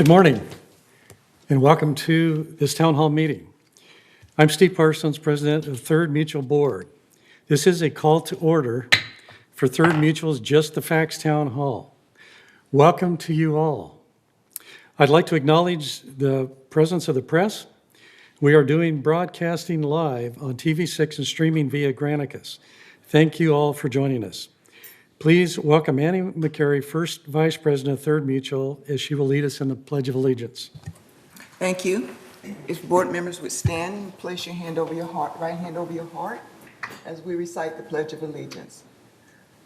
Good morning, and welcome to this town hall meeting. I'm Steve Parsons, president of Third Mutual Board. This is a call to order for Third Mutual's Just the Facts Town Hall. Welcome to you all. I'd like to acknowledge the presence of the press. We are doing broadcasting live on TV6 and streaming via Granicus. Thank you all for joining us. Please welcome Annie McCary, First Vice President of Third Mutual, as she will lead us in the Pledge of Allegiance. Thank you. If board members would stand and place your hand over your heart, right hand over your heart, as we recite the Pledge of Allegiance.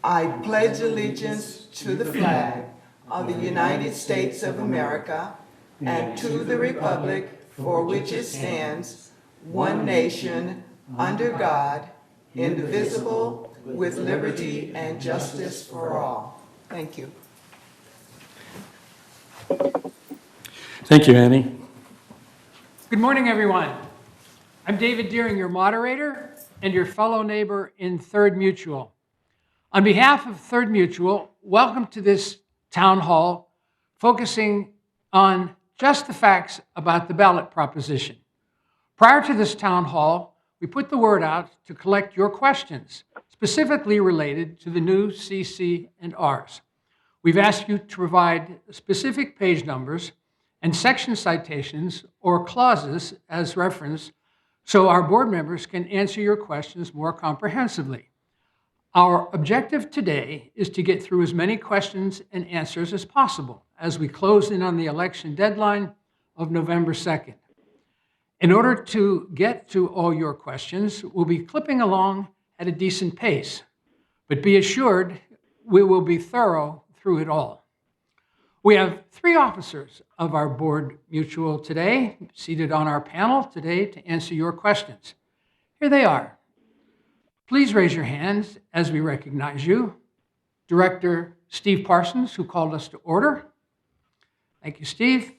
I pledge allegiance to the flag of the United States of America and to the republic for which it stands, one nation, under God, indivisible, with liberty and justice for all. Thank you. Thank you, Annie. Good morning, everyone. I'm David Deering, your moderator and your fellow neighbor in Third Mutual. On behalf of Third Mutual, welcome to this town hall focusing on just the facts about the ballot proposition. Prior to this town hall, we put the word out to collect your questions, specifically related to the new CC and Rs. We've asked you to provide specific page numbers and section citations or clauses as reference so our board members can answer your questions more comprehensively. Our objective today is to get through as many questions and answers as possible as we close in on the election deadline of November 2nd. In order to get to all your questions, we'll be clipping along at a decent pace, but be assured we will be thorough through it all. We have three officers of our board mutual today, seated on our panel today to answer your questions. Here they are. Please raise your hands as we recognize you. Director Steve Parsons, who called us to order. Thank you, Steve.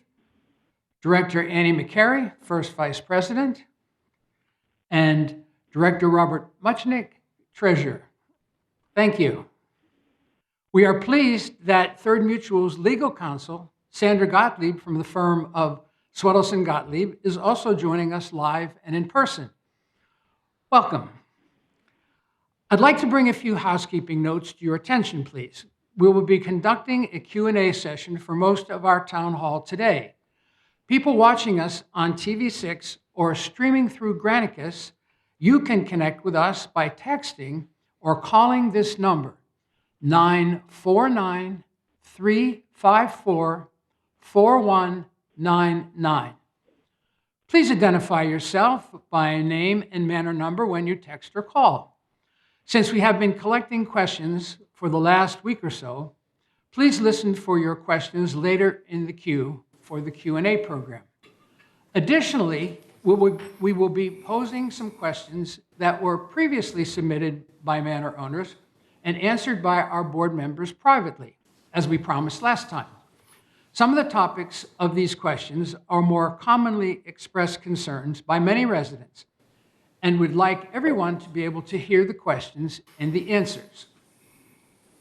Director Annie McCary, First Vice President. And Director Robert Muchnick, Treasurer. Thank you. We are pleased that Third Mutual's legal counsel, Sandra Gottlieb from the firm of Swedelson Gottlieb, is also joining us live and in person. Welcome. I'd like to bring a few housekeeping notes to your attention, please. We will be conducting a Q&A session for most of our town hall today. People watching us on TV6 or streaming through Granicus, you can connect with us by texting or calling this number, 949-354-4199. Please identify yourself by name and manor number when you text or call. Since we have been collecting questions for the last week or so, please listen for your questions later in the queue for the Q&A program. Additionally, we will be posing some questions that were previously submitted by manor owners and answered by our board members privately, as we promised last time. Some of the topics of these questions are more commonly expressed concerns by many residents, and would like everyone to be able to hear the questions and the answers.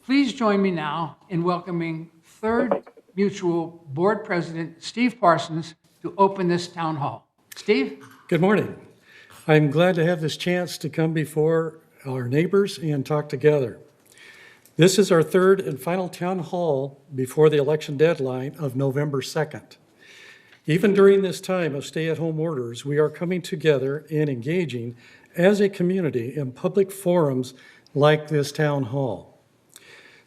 Please join me now in welcoming Third Mutual Board President Steve Parsons to open this town hall. Steve? Good morning. I'm glad to have this chance to come before our neighbors and talk together. This is our third and final town hall before the election deadline of November 2nd. Even during this time of stay-at-home orders, we are coming together and engaging as a community in public forums like this town hall.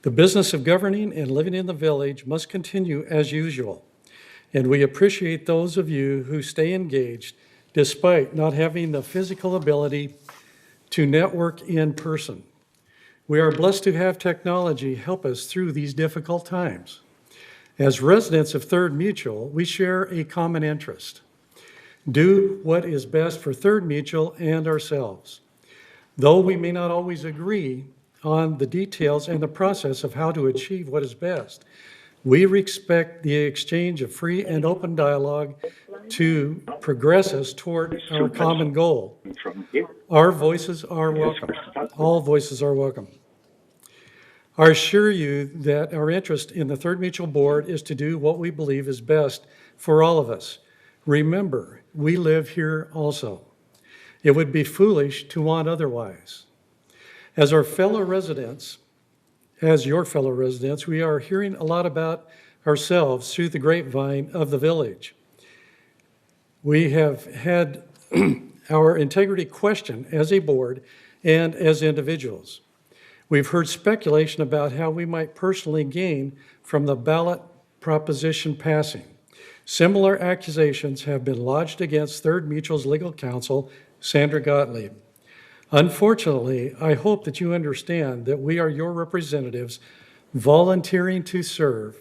The business of governing and living in the village must continue as usual, and we appreciate those of you who stay engaged despite not having the physical ability to network in person. We are blessed to have technology help us through these difficult times. As residents of Third Mutual, we share a common interest. Do what is best for Third Mutual and ourselves. Though we may not always agree on the details and the process of how to achieve what is best, we respect the exchange of free and open dialogue to progress us toward our common goal. Our voices are welcome. All voices are welcome. I assure you that our interest in the Third Mutual Board is to do what we believe is best for all of us. Remember, we live here also. It would be foolish to want otherwise. As your fellow residents, we are hearing a lot about ourselves through the grapevine of the village. We have had our integrity questioned as a board and as individuals. We've heard speculation about how we might personally gain from the ballot proposition passing. Similar accusations have been lodged against Third Mutual's legal counsel, Sandra Gottlieb. Unfortunately, I hope that you understand that we are your representatives volunteering to serve,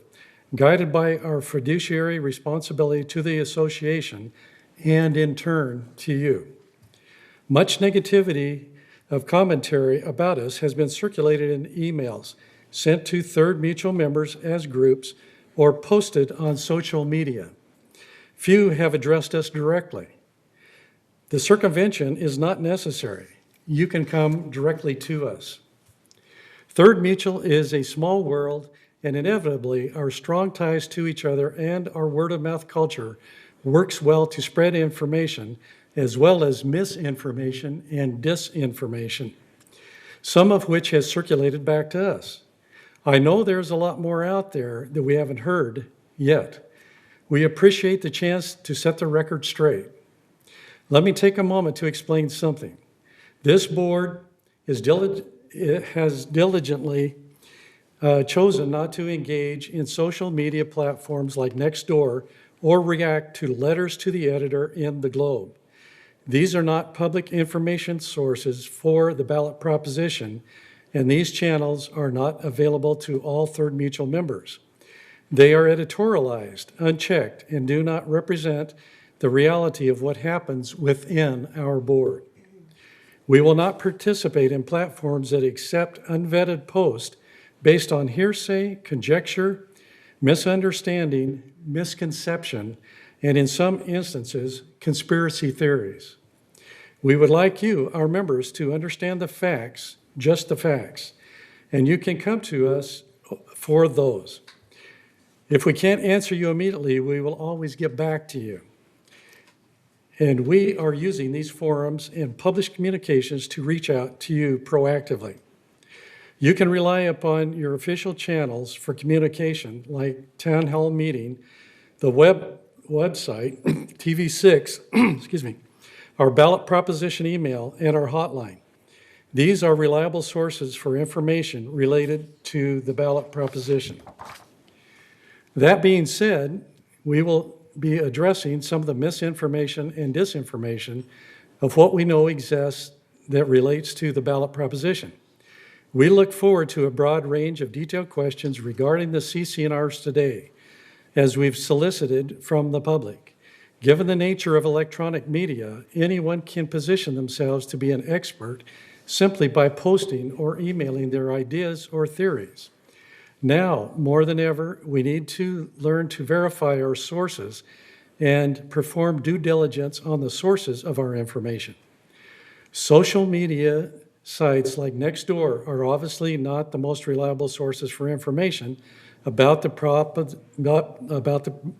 guided by our fiduciary responsibility to the association and in turn to you. Much negativity of commentary about us has been circulated in emails sent to Third Mutual members as groups or posted on social media. Few have addressed us directly. The circumvention is not necessary. You can come directly to us. Third Mutual is a small world, and inevitably our strong ties to each other and our word-of-mouth culture works well to spread information as well as misinformation and disinformation, some of which has circulated back to us. I know there's a lot more out there that we haven't heard yet. We appreciate the chance to set the record straight. Let me take a moment to explain something. This board has diligently chosen not to engage in social media platforms like Nextdoor or react to letters to the editor in the Globe. These are not public information sources for the ballot proposition, and these channels are not available to all Third Mutual members. They are editorialized, unchecked, and do not represent the reality of what happens within our board. We will not participate in platforms that accept unvetted posts based on hearsay, conjecture, misunderstanding, misconception, and in some instances, conspiracy theories. We would like you, our members, to understand the facts, just the facts, and you can come to us for those. If we can't answer you immediately, we will always get back to you. And we are using these forums and published communications to reach out to you proactively. You can rely upon your official channels for communication, like town hall meeting, the website, TV6, our ballot proposition email, and our hotline. These are reliable sources for information related to the ballot proposition. That being said, we will be addressing some of the misinformation and disinformation of what we know exists that relates to the ballot proposition. We look forward to a broad range of detailed questions regarding the CC&Rs today, as we've solicited from the public. Given the nature of electronic media, anyone can position themselves to be an expert simply by posting or emailing their ideas or theories. Now, more than ever, we need to learn to verify our sources and perform due diligence on the sources of our information. Social media sites like Nextdoor are obviously not the most reliable sources for information about the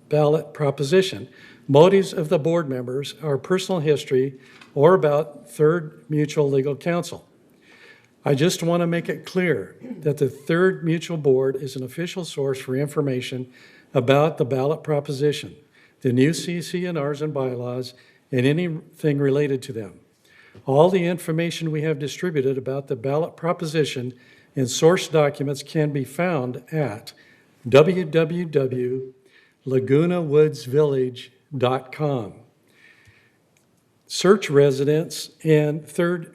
ballot proposition, motives of the board members, our personal history, or about Third Mutual legal counsel. I just want to make it clear that the Third Mutual Board is an official source for information about the ballot proposition, the new CC&Rs and bylaws, and anything related to them. All the information we have distributed about the ballot proposition in source documents can be found at www.lagunawoodsvillage.com. Search residents and Third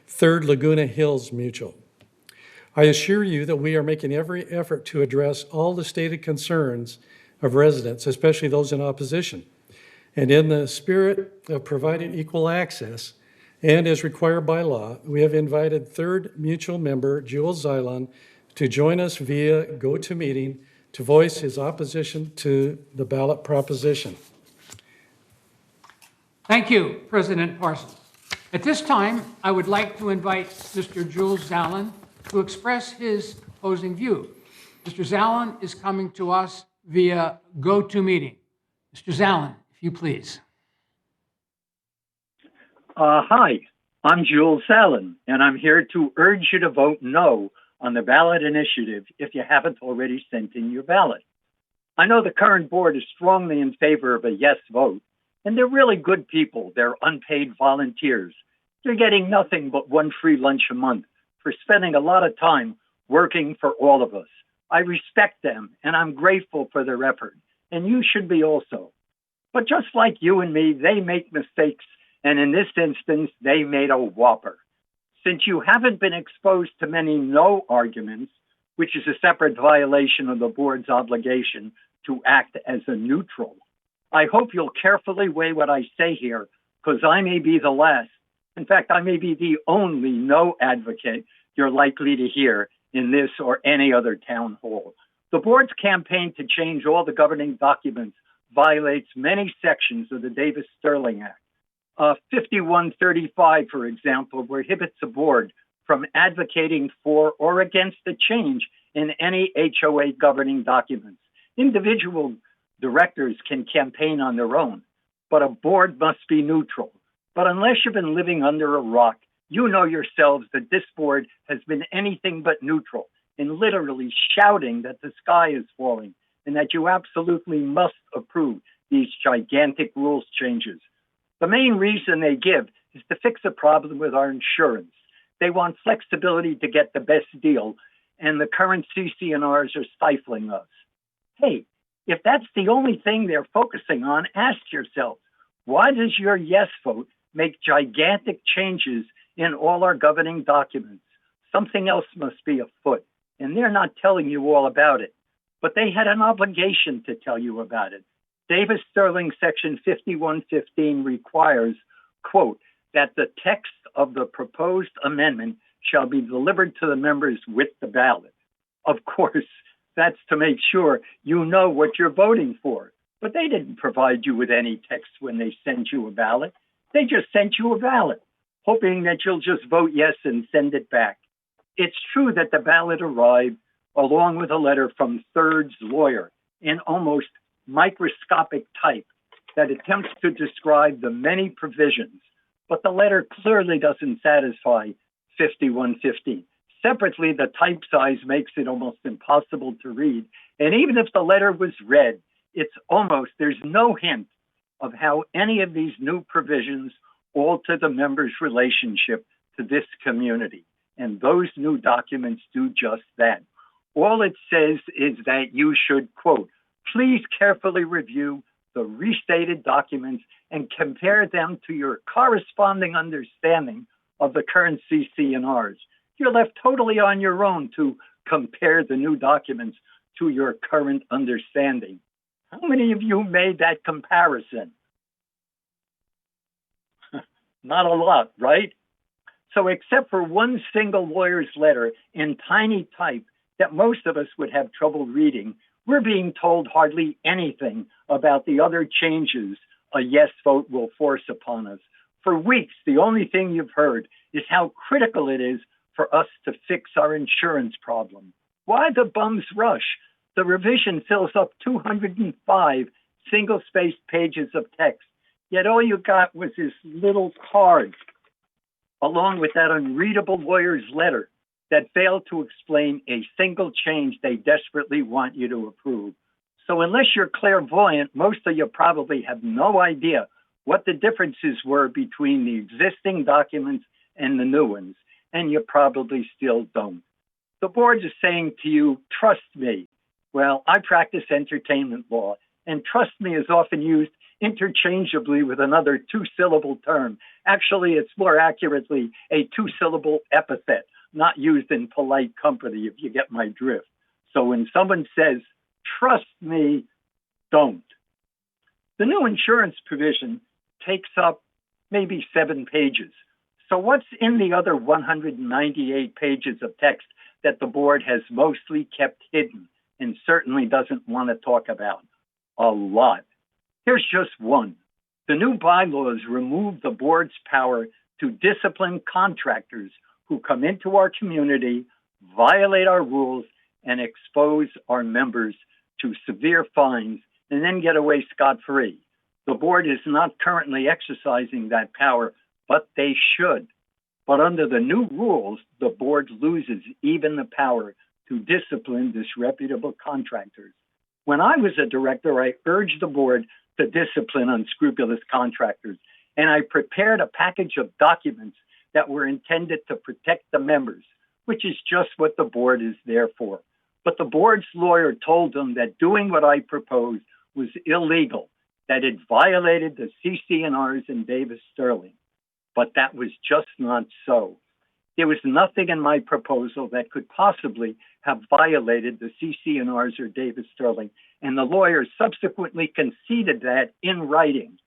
Third Laguna Hills Mutual. I assure you that we are making every effort to address all the stated concerns of residents, especially those in opposition. And in the spirit of providing equal access, and as required by law, we have invited Third Mutual member Jules Zalon to join us via GoToMeeting to voice his opposition to the ballot proposition. Thank you, President Parsons. At this time, I would like to invite Mr. Jules Zalon to express his opposing view. Mr. Zalon is coming to us via GoToMeeting. Mr. Zalon, if you please. Hi, I'm Jules Zalon, and I'm here to urge you to vote no on the ballot initiative if you haven't already sent in your ballot. I know the current board is strongly in favor of a yes vote, and they're really good people. They're unpaid volunteers. They're getting nothing but one free lunch a month for spending a lot of time working for all of us. I respect them, and I'm grateful for their effort, and you should be also. But just like you and me, they make mistakes, and in this instance, they made a whopper. Since you haven't been exposed to many no arguments, which is a separate violation of the board's obligation to act as a neutral, I hope you'll carefully weigh what I say here, because I may be the last. In fact, I may be the only no advocate you're likely to hear in this or any other town hall. The board's campaign to change all the governing documents violates many sections of the Davis-Sterling Act. 5135, for example, prohibits a board from advocating for or against a change in any HOA governing documents. Individual directors can campaign on their own, but a board must be neutral. But unless you've been living under a rock, you know yourselves that this board has been anything but neutral in literally shouting that the sky is falling and that you absolutely must approve these gigantic rules changes. The main reason they give is to fix a problem with our insurance. They want flexibility to get the best deal, and the current CC&Rs are stifling us. Hey, if that's the only thing they're focusing on, ask yourself, why does your yes vote make gigantic changes in all our governing documents? Something else must be afoot, and they're not telling you all about it. But they had an obligation to tell you about it. Davis-Sterling Section 5115 requires, quote, that the text of the proposed amendment shall be delivered to the members with the ballot. Of course, that's to make sure you know what you're voting for. But they didn't provide you with any text when they sent you a ballot. They just sent you a ballot, hoping that you'll just vote yes and send it back. It's true that the ballot arrived along with a letter from Third's lawyer in almost microscopic type that attempts to describe the many provisions, but the letter clearly doesn't satisfy 5115. Separately, the type size makes it almost impossible to read, and even if the letter was read, there's no hint of how any of these new provisions alter the members' relationship to this community. And those new documents do just that. All it says is that you should, quote, please carefully review the restated documents and compare them to your corresponding understanding of the current CC&Rs. You're left totally on your own to compare the new documents to your current understanding. How many of you made that comparison? Not a lot, right? So except for one single lawyer's letter in tiny type that most of us would have trouble reading, we're being told hardly anything about the other changes a yes vote will force upon us. For weeks, the only thing you've heard is how critical it is for us to fix our insurance problem. Why the bum's rush? The revision fills up 205 single-spaced pages of text, yet all you got was this little card, along with that unreadable lawyer's letter that failed to explain a single change they desperately want you to approve. So unless you're clairvoyant, most of you probably have no idea what the differences were between the existing documents and the new ones, and you probably still don't. The board is saying to you, trust me. Well, I practice entertainment law, and trust me is often used interchangeably with another two-syllable term. Actually, it's more accurately a two-syllable epithet, not used in polite company, if you get my drift. So when someone says, trust me, don't. The new insurance provision takes up maybe 7 pages. So what's in the other 198 pages of text that the board has mostly kept hidden and certainly doesn't want to talk about? A lot. Here's just one. The new bylaws remove the board's power to discipline contractors who come into our community, violate our rules, and expose our members to severe fines and then get away scot-free. The board is not currently exercising that power, but they should. But under the new rules, the board loses even the power to discipline disreputable contractors. When I was a director, I urged the board to discipline unscrupulous contractors, and I prepared a package of documents that were intended to protect the members, which is just what the board is there for. But the board's lawyer told them that doing what I proposed was illegal, that it violated the CC&Rs in Davis Sterling. But that was just not so. There was nothing in my proposal that could possibly have violated the CC&Rs or Davis Sterling, and the lawyer subsequently conceded that in writing.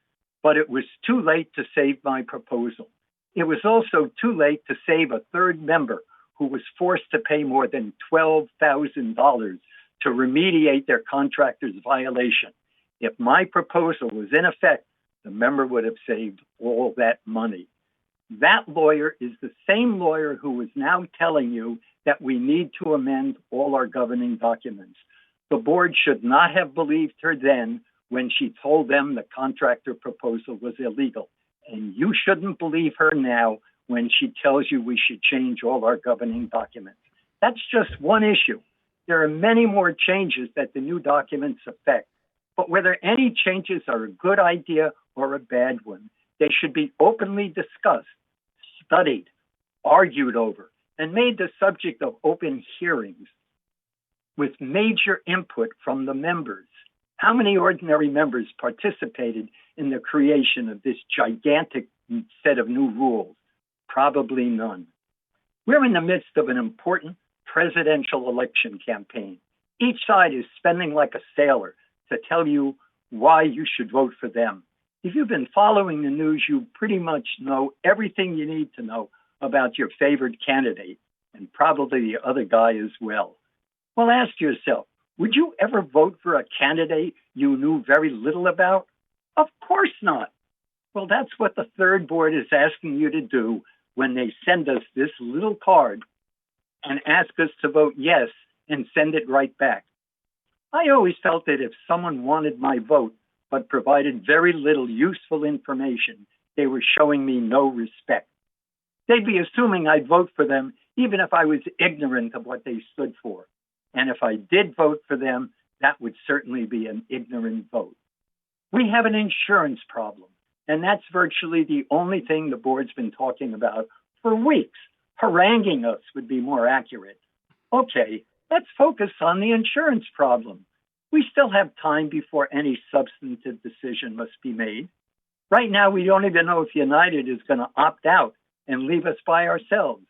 But it was too late to save my proposal. It was also too late to save a third member who was forced to pay more than $12,000 to remediate their contractor's violation. If my proposal was in effect, the member would have saved all that money. That lawyer is the same lawyer who is now telling you that we need to amend all our governing documents. The board should not have believed her then when she told them the contractor proposal was illegal. And you shouldn't believe her now when she tells you we should change all our governing documents. That's just one issue. There are many more changes that the new documents affect. But whether any changes are a good idea or a bad one, they should be openly discussed, studied, argued over, and made the subject of open hearings with major input from the members. How many ordinary members participated in the creation of this gigantic set of new rules? Probably none. We're in the midst of an important presidential election campaign. Each side is spending like a sailor to tell you why you should vote for them. If you've been following the news, you pretty much know everything you need to know about your favorite candidate, and probably the other guy as well. Well, ask yourself, would you ever vote for a candidate you knew very little about? Of course not. Well, that's what the third board is asking you to do when they send us this little card and ask us to vote yes and send it right back. I always felt that if someone wanted my vote but provided very little useful information, they were showing me no respect. They'd be assuming I'd vote for them even if I was ignorant of what they stood for. And if I did vote for them, that would certainly be an ignorant vote. We have an insurance problem, and that's virtually the only thing the board's been talking about for weeks. Haranguing us would be more accurate. Okay, let's focus on the insurance problem. We still have time before any substantive decision must be made. Right now, we don't even know if United is going to opt out and leave us by ourselves.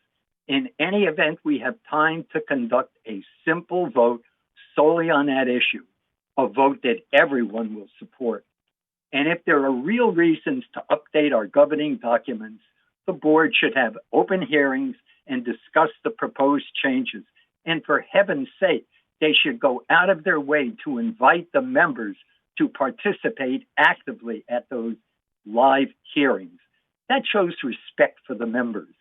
In any event, we have time to conduct a simple vote solely on that issue, a vote that everyone will support. And if there are real reasons to update our governing documents, the board should have open hearings and discuss the proposed changes. And for heaven's sake, they should go out of their way to invite the members to participate actively at those live hearings. That shows respect for the members.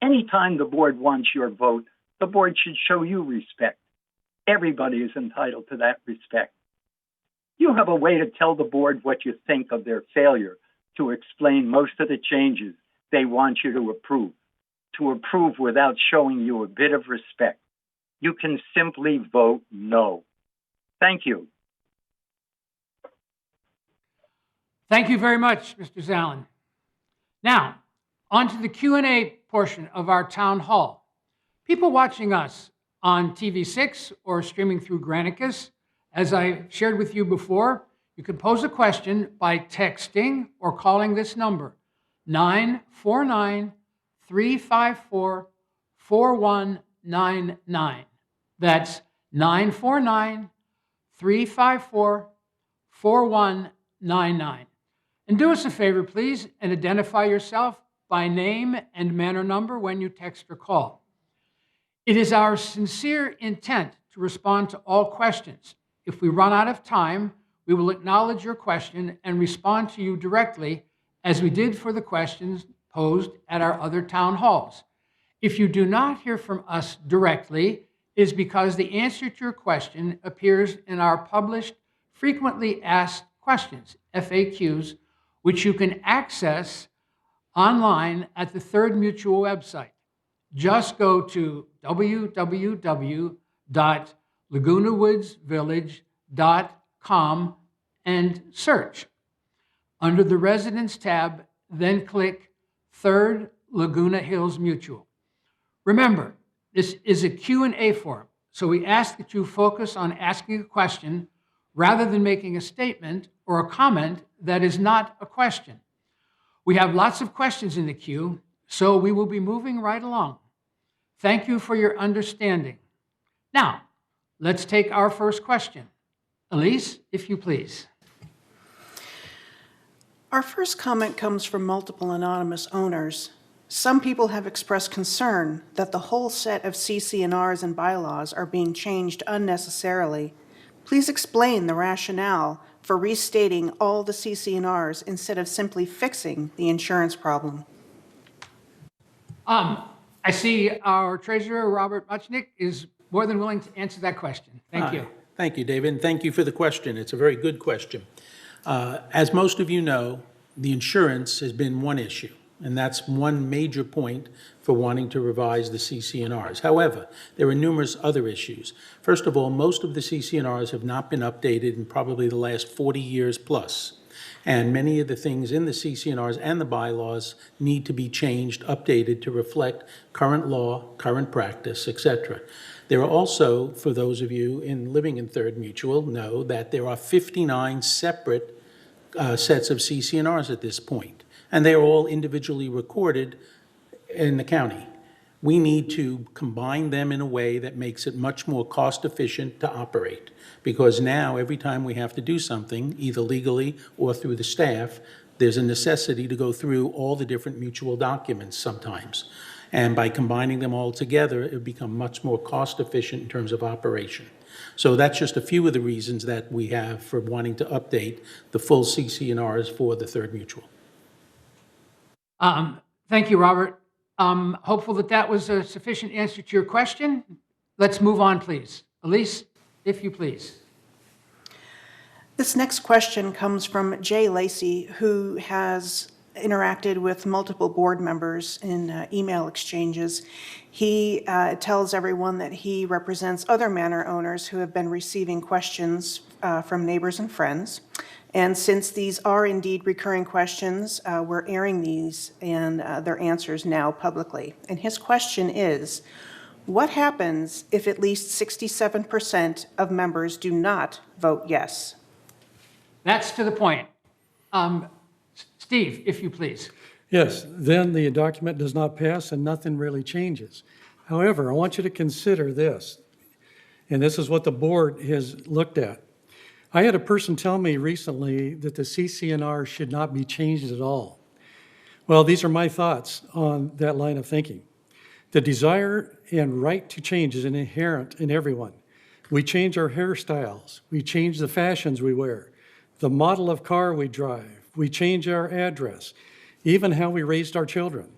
Anytime the board wants your vote, the board should show you respect. Everybody is entitled to that respect. You have a way to tell the board what you think of their failure to explain most of the changes they want you to approve without showing you a bit of respect. You can simply vote no. Thank you. Thank you very much, Mr. Zalon. Now, on to the Q&A portion of our town hall. People watching us on TV6 or streaming through Granicus, as I shared with you before, you can pose a question by texting or calling this number, 949-354-4199. That's 949-354-4199. And do us a favor, please, and identify yourself by name and manor number when you text or call. It is our sincere intent to respond to all questions. If we run out of time, we will acknowledge your question and respond to you directly, as we did for the questions posed at our other town halls. If you do not hear from us directly, it is because the answer to your question appears in our published frequently asked questions, FAQs, which you can access online at the Third Mutual website. Just go to www.lagunawoodsvillage.com and search. Under the Residents tab, then click Third Laguna Hills Mutual. Remember, this is a Q&A forum, so we ask that you focus on asking a question rather than making a statement or a comment that is not a question. We have lots of questions in the queue, so we will be moving right along. Thank you for your understanding. Now, let's take our first question. Elise, if you please. Our first comment comes from multiple anonymous owners. Some people have expressed concern that the whole set of CC&Rs and bylaws are being changed unnecessarily. Please explain the rationale for restating all the CC&Rs instead of simply fixing the insurance problem. I see our treasurer, Robert Muchnick, is more than willing to answer that question. Thank you. Thank you, David, and thank you for the question. It's a very good question. As most of you know, the insurance has been one issue, and that's one major point for wanting to revise the CC&Rs. However, there are numerous other issues. First of all, most of the CC&Rs have not been updated in probably the last 40 years plus. And many of the things in the CC&Rs and the bylaws need to be changed, updated to reflect current law, current practice, etc. There are also, for those of you living in Third Mutual, know that there are 59 separate sets of CC&Rs at this point, and they are all individually recorded in the county. We need to combine them in a way that makes it much more cost efficient to operate, because now every time we have to do something, either legally or through the staff, there's a necessity to go through all the different mutual documents sometimes. And by combining them all together, it would become much more cost efficient in terms of operation. So that's just a few of the reasons that we have for wanting to update the full CC&Rs for the Third Mutual. Thank you, Robert. Hopeful that that was a sufficient answer to your question. Let's move on, please. Elise, if you please. This next question comes from Jay Lacey, who has interacted with multiple board members in email exchanges. He tells everyone that he represents other manor owners who have been receiving questions from neighbors and friends. And since these are indeed recurring questions, we're airing these and their answers now publicly. And his question is, what happens if at least 67% of members do not vote yes? That's to the point. Steve, if you please. Yes, then the document does not pass and nothing really changes. However, I want you to consider this, and this is what the board has looked at. I had a person tell me recently that the CC&R should not be changed at all. Well, these are my thoughts on that line of thinking. The desire and right to change is inherent in everyone. We change our hairstyles. We change the fashions we wear, the model of car we drive. We change our address, even how we raised our children.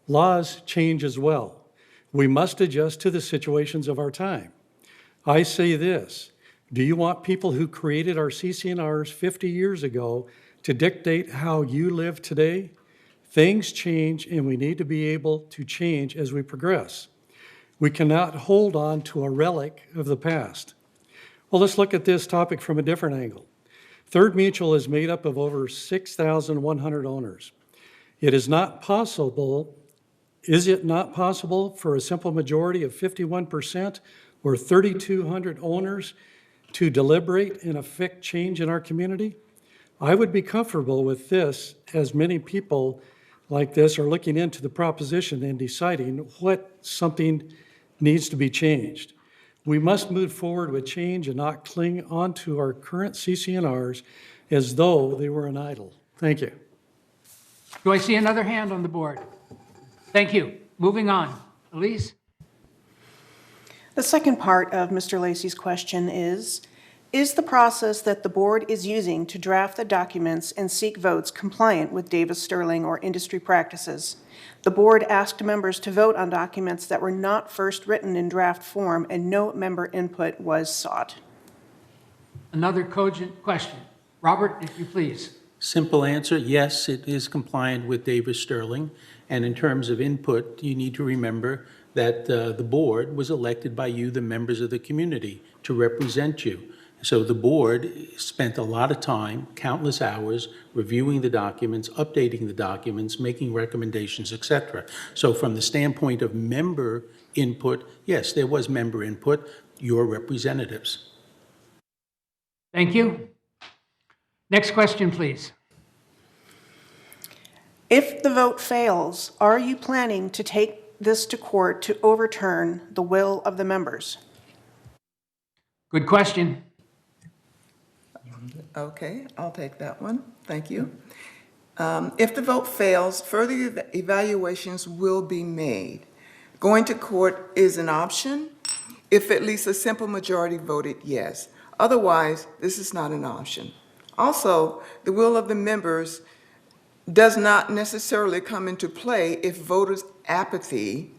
Laws change as well. We must adjust to the situations of our time. I say this, do you want people who created our CC&Rs 50 years ago to dictate how you live today? Things change and we need to be able to change as we progress. We cannot hold on to a relic of the past. Well, let's look at this topic from a different angle. Third Mutual is made up of over 6,100 owners. Is it not possible for a simple majority of 51% or 3,200 owners to deliberate and affect change in our community? I would be comfortable with this, as many people like this are looking into the proposition and deciding what something needs to be changed. We must move forward with change and not cling onto our current CC&Rs as though they were an idol. Thank you. Do I see another hand on the board? Thank you. Moving on. Elise? The second part of Mr. Lacey's question is, Is the process that the board is using to draft the documents and seek votes compliant with Davis Sterling or industry practices? The board asked members to vote on documents that were not first written in draft form, and no member input was sought. Another cogent question. Robert, if you please. Simple answer, yes, it is compliant with Davis Sterling. And in terms of input, you need to remember that the board was elected by you, the members of the community, to represent you. So the board spent a lot of time, countless hours, reviewing the documents, updating the documents, making recommendations, etc. So from the standpoint of member input, yes, there was member input, your representatives. Thank you. Next question, please. If the vote fails, are you planning to take this to court to overturn the will of the members? Good question. Okay, I'll take that one. Thank you. If the vote fails, further evaluations will be made. Going to court is an option if at least a simple majority voted yes. Otherwise, this is not an option. Also, the will of the members does not necessarily come into play if voters' apathy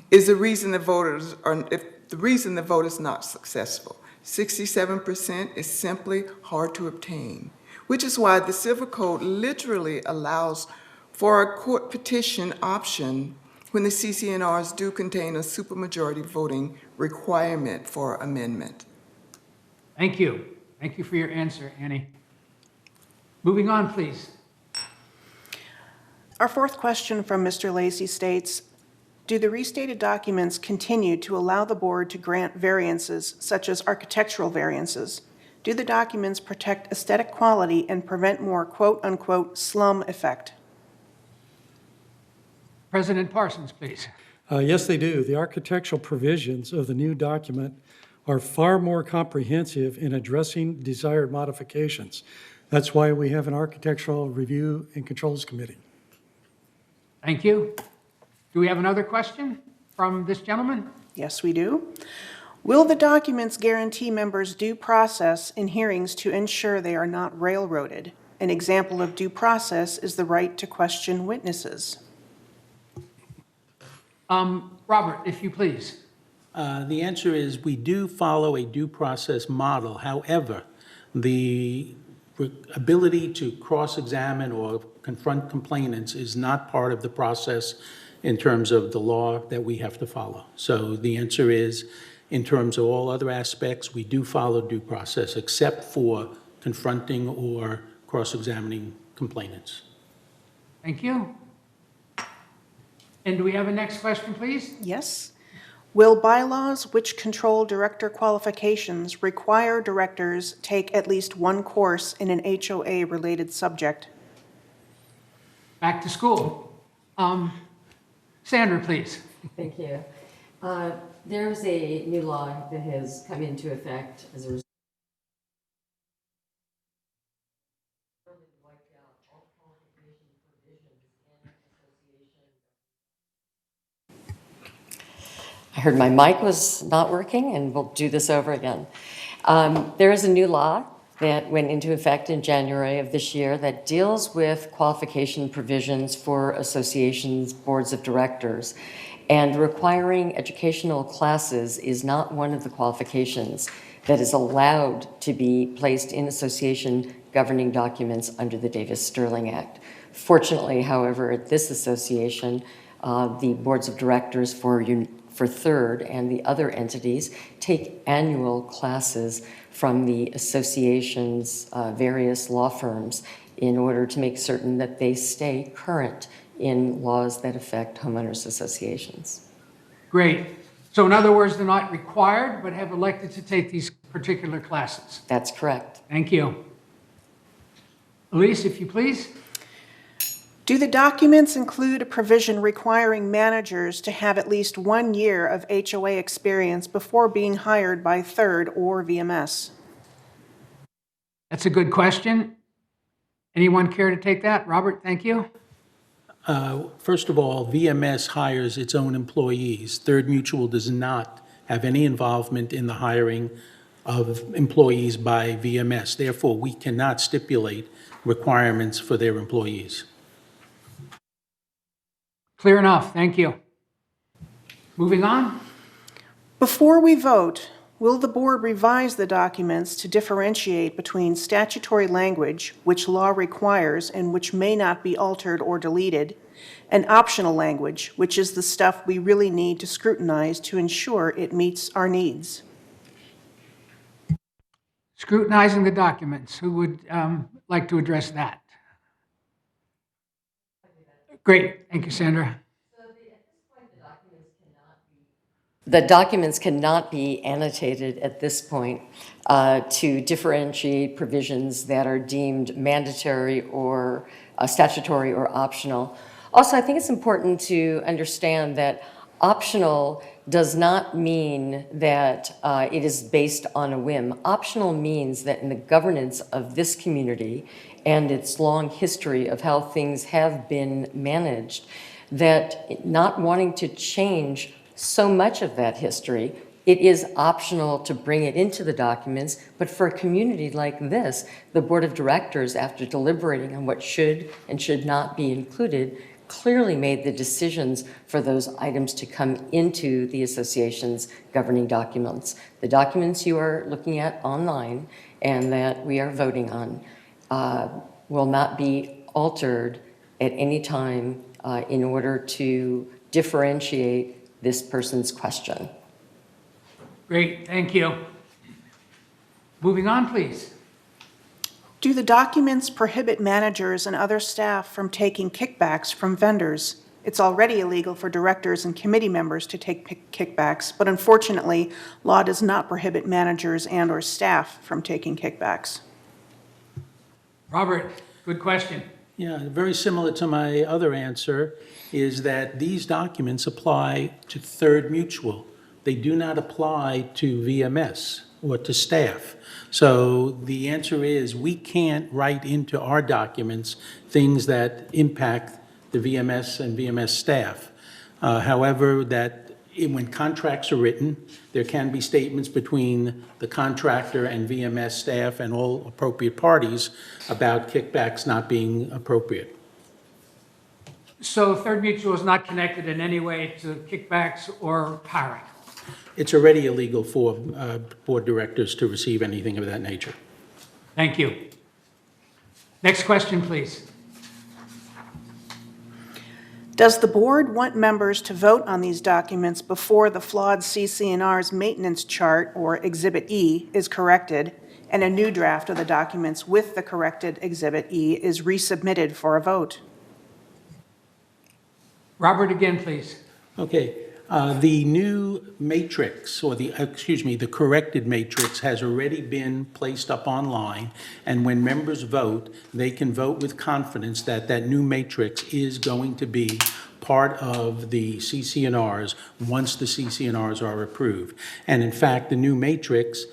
is the reason the voters are, if the reason the vote is not successful. 67% is simply hard to obtain, which is why the Civil Code literally allows for a court petition option when the CC&Rs do contain a supermajority voting requirement for amendment. Thank you. Thank you for your answer, Annie. Moving on, please. Our fourth question from Mr. Lacey states, do the restated documents continue to allow the board to grant variances, such as architectural variances? Do the documents protect aesthetic quality and prevent more quote-unquote slum effect? President Parsons, please. Yes, they do. The architectural provisions of the new document are far more comprehensive in addressing desired modifications. That's why we have an Architectural Review and Controls Committee. Thank you. Do we have another question from this gentleman? Yes, we do. Will the documents guarantee members due process in hearings to ensure they are not railroaded? An example of due process is the right to question witnesses. Robert, if you please. The answer is we do follow a due process model. However, the ability to cross-examine or confront complainants is not part of the process in terms of the law that we have to follow. So the answer is, in terms of all other aspects, we do follow due process, except for confronting or cross-examining complainants. Thank you. And do we have a next question, please? Yes. Will bylaws which control director qualifications require directors take at least one course in an HOA-related subject? Back to school. Sandra, please. Thank you. There's a new law that has come into effect as a result. I heard my mic was not working, and we'll do this over again. There is a new law that went into effect in January of this year that deals with qualification provisions for associations, boards of directors. And requiring educational classes is not one of the qualifications that is allowed to be placed in association governing documents under the Davis-Sterling Act. Fortunately, however, at this association, the boards of directors for Third and the other entities take annual classes from the association's various law firms in order to make certain that they stay current in laws that affect homeowners associations. Great. So in other words, they're not required, but have elected to take these particular classes. That's correct. Thank you. Elise, if you please. Do the documents include a provision requiring managers to have at least 1 year of HOA experience before being hired by Third or VMS? That's a good question. Anyone care to take that? Robert, thank you. First of all, VMS hires its own employees. Third Mutual does not have any involvement in the hiring of employees by VMS. Therefore, we cannot stipulate requirements for their employees. Clear enough, thank you. Moving on. Before we vote, will the board revise the documents to differentiate between statutory language, which law requires and which may not be altered or deleted, and optional language, which is the stuff we really need to scrutinize to ensure it meets our needs? Scrutinizing the documents. Who would like to address that? Great, thank you, Sandra. The documents cannot be annotated at this point to differentiate provisions that are deemed mandatory or statutory or optional. Also, I think it's important to understand that optional does not mean that it is based on a whim. Optional means that in the governance of this community and its long history of how things have been managed, that not wanting to change so much of that history, it is optional to bring it into the documents, but for a community like this, the board of directors, after deliberating on what should and should not be included, clearly made the decisions for those items to come into the association's governing documents. The documents you are looking at online and that we are voting on will not be altered at any time in order to differentiate this person's question. Great, thank you. Moving on, please. Do the documents prohibit managers and other staff from taking kickbacks from vendors? It's already illegal for directors and committee members to take kickbacks, but unfortunately, law does not prohibit managers and/or staff from taking kickbacks. Robert, good question. Yeah, very similar to my other answer is that these documents apply to Third Mutual. They do not apply to VMS or to staff. So the answer is we can't write into our documents things that impact the VMS and VMS staff. However, when contracts are written, there can be statements between the contractor and VMS staff and all appropriate parties about kickbacks not being appropriate. So Third Mutual is not connected in any way to kickbacks or hiring? It's already illegal for board directors to receive anything of that nature. Thank you. Next question, please. Does the board want members to vote on these documents before the flawed CC&R's maintenance chart, or Exhibit E, is corrected, and a new draft of the documents with the corrected Exhibit E is resubmitted for a vote? Robert, again, please. Okay, the new matrix, or the corrected matrix has already been placed up online, and when members vote, they can vote with confidence that that new matrix is going to be part of the CC&Rs once the CC&Rs are approved. And in fact, the new matrix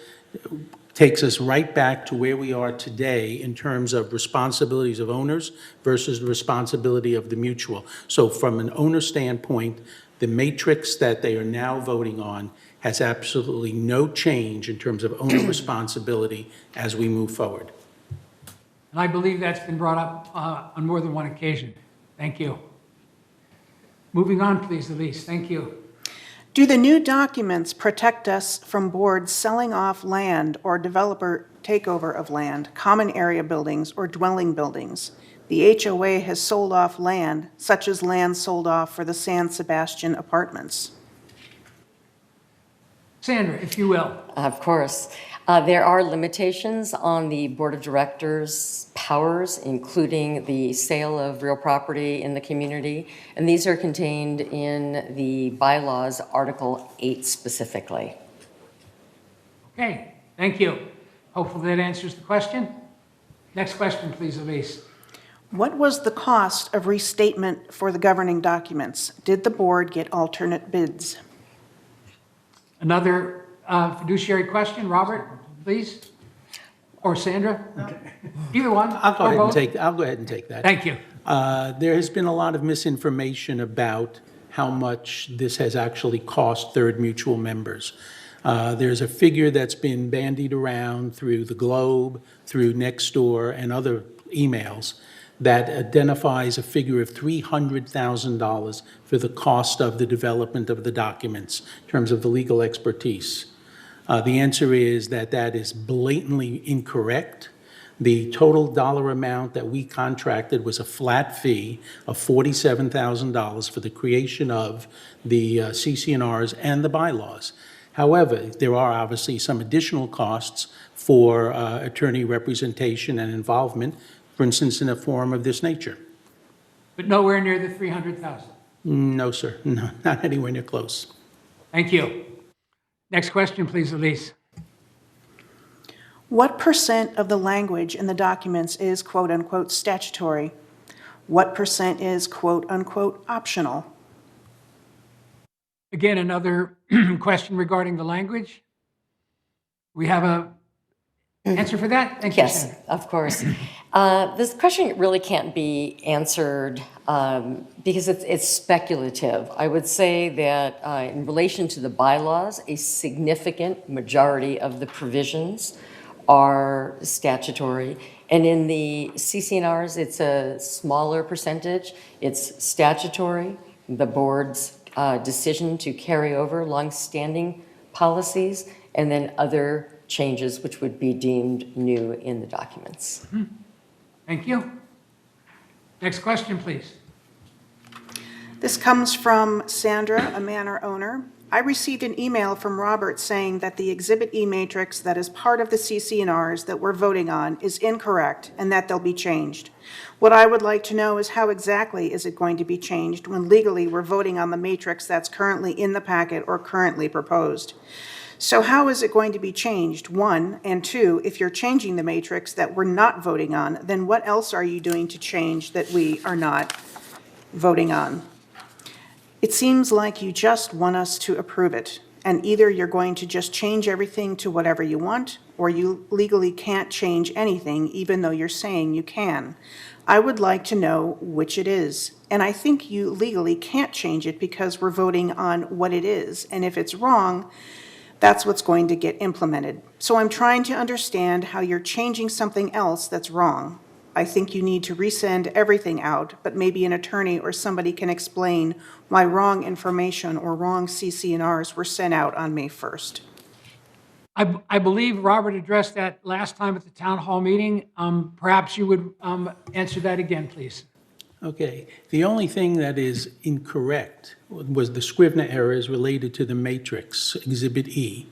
takes us right back to where we are today in terms of responsibilities of owners versus the responsibility of the mutual. So from an owner standpoint, the matrix that they are now voting on has absolutely no change in terms of owner responsibility as we move forward. And I believe that's been brought up on more than one occasion. Thank you. Moving on, please, Elise. Thank you. Do the new documents protect us from boards selling off land or developer takeover of land, common area buildings, or dwelling buildings? The HOA has sold off land, such as land sold off for the San Sebastian apartments. Sandra, if you will. Of course. There are limitations on the board of directors' powers, including the sale of real property in the community, and these are contained in the bylaws, Article 8 specifically. Okay, thank you. Hopefully that answers the question. Next question, please, Elise. What was the cost of restatement for the governing documents? Did the board get alternate bids? Another fiduciary question, Robert, please? Or Sandra? Either one. I'll go ahead and take that. Thank you. There has been a lot of misinformation about how much this has actually cost Third Mutual members. There's a figure that's been bandied around through the Globe, through Nextdoor, and other emails that identifies a figure of $300,000 for the cost of the development of the documents in terms of the legal expertise. The answer is that that is blatantly incorrect. The total dollar amount that we contracted was a flat fee of $47,000 for the creation of the CC&Rs and the bylaws. However, there are obviously some additional costs for attorney representation and involvement, for instance, in a forum of this nature. But nowhere near the 300,000. No, sir. No, not anywhere near close. Thank you. Next question, please, Elise. What percent of the language in the documents is quote-unquote statutory? What percent is quote-unquote optional? Again, another question regarding the language. We have a answer for that? Thank you, Yes, Sandra. of course. This question really can't be answered because it's speculative. I would say that in relation to the bylaws, a significant majority of the provisions are statutory. And in the CC&Rs, it's a smaller percentage. It's statutory, the board's decision to carry over longstanding policies, and then other changes which would be deemed new in the documents. Thank you. Next question, please. This comes from Sandra, a manor owner. I received an email from Robert saying that the Exhibit E matrix that is part of the CC&Rs that we're voting on is incorrect and that they'll be changed. What I would like to know is how exactly is it going to be changed when legally we're voting on the matrix that's currently in the packet or currently proposed. So how is it going to be changed, one? And two, if you're changing the matrix that we're not voting on, then what else are you doing to change that we are not voting on? It seems like you just want us to approve it, and either you're going to just change everything to whatever you want, or you legally can't change anything even though you're saying you can. I would like to know which it is, and I think you legally can't change it because we're voting on what it is, and if it's wrong, that's what's going to get implemented. So I'm trying to understand how you're changing something else that's wrong. I think you need to resend everything out, but maybe an attorney or somebody can explain why wrong information or wrong CC&Rs were sent out on May 1st. I believe Robert addressed that last time at the town hall meeting. Perhaps you would answer that again, please. Okay. The only thing that is incorrect was the Scrivener errors related to the matrix, Exhibit E,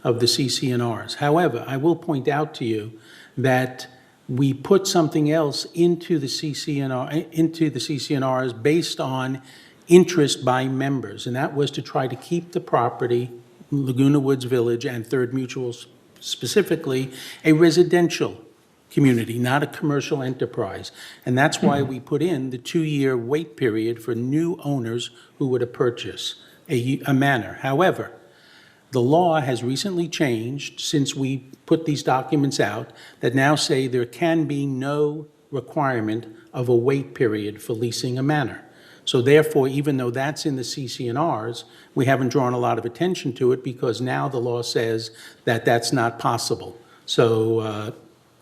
of the CC&Rs. However, I will point out to you that we put something else into the CC&Rs based on interest by members, and that was to try to keep the property, Laguna Woods Village and Third Mutual specifically, a residential community, not a commercial enterprise. And that's why we put in the 2-year wait period for new owners who were to purchase a manor. However, the law has recently changed since we put these documents out that now say there can be no requirement of a wait period for leasing a manor. So therefore, even though that's in the CC&Rs, we haven't drawn a lot of attention to it because now the law says that that's not possible. So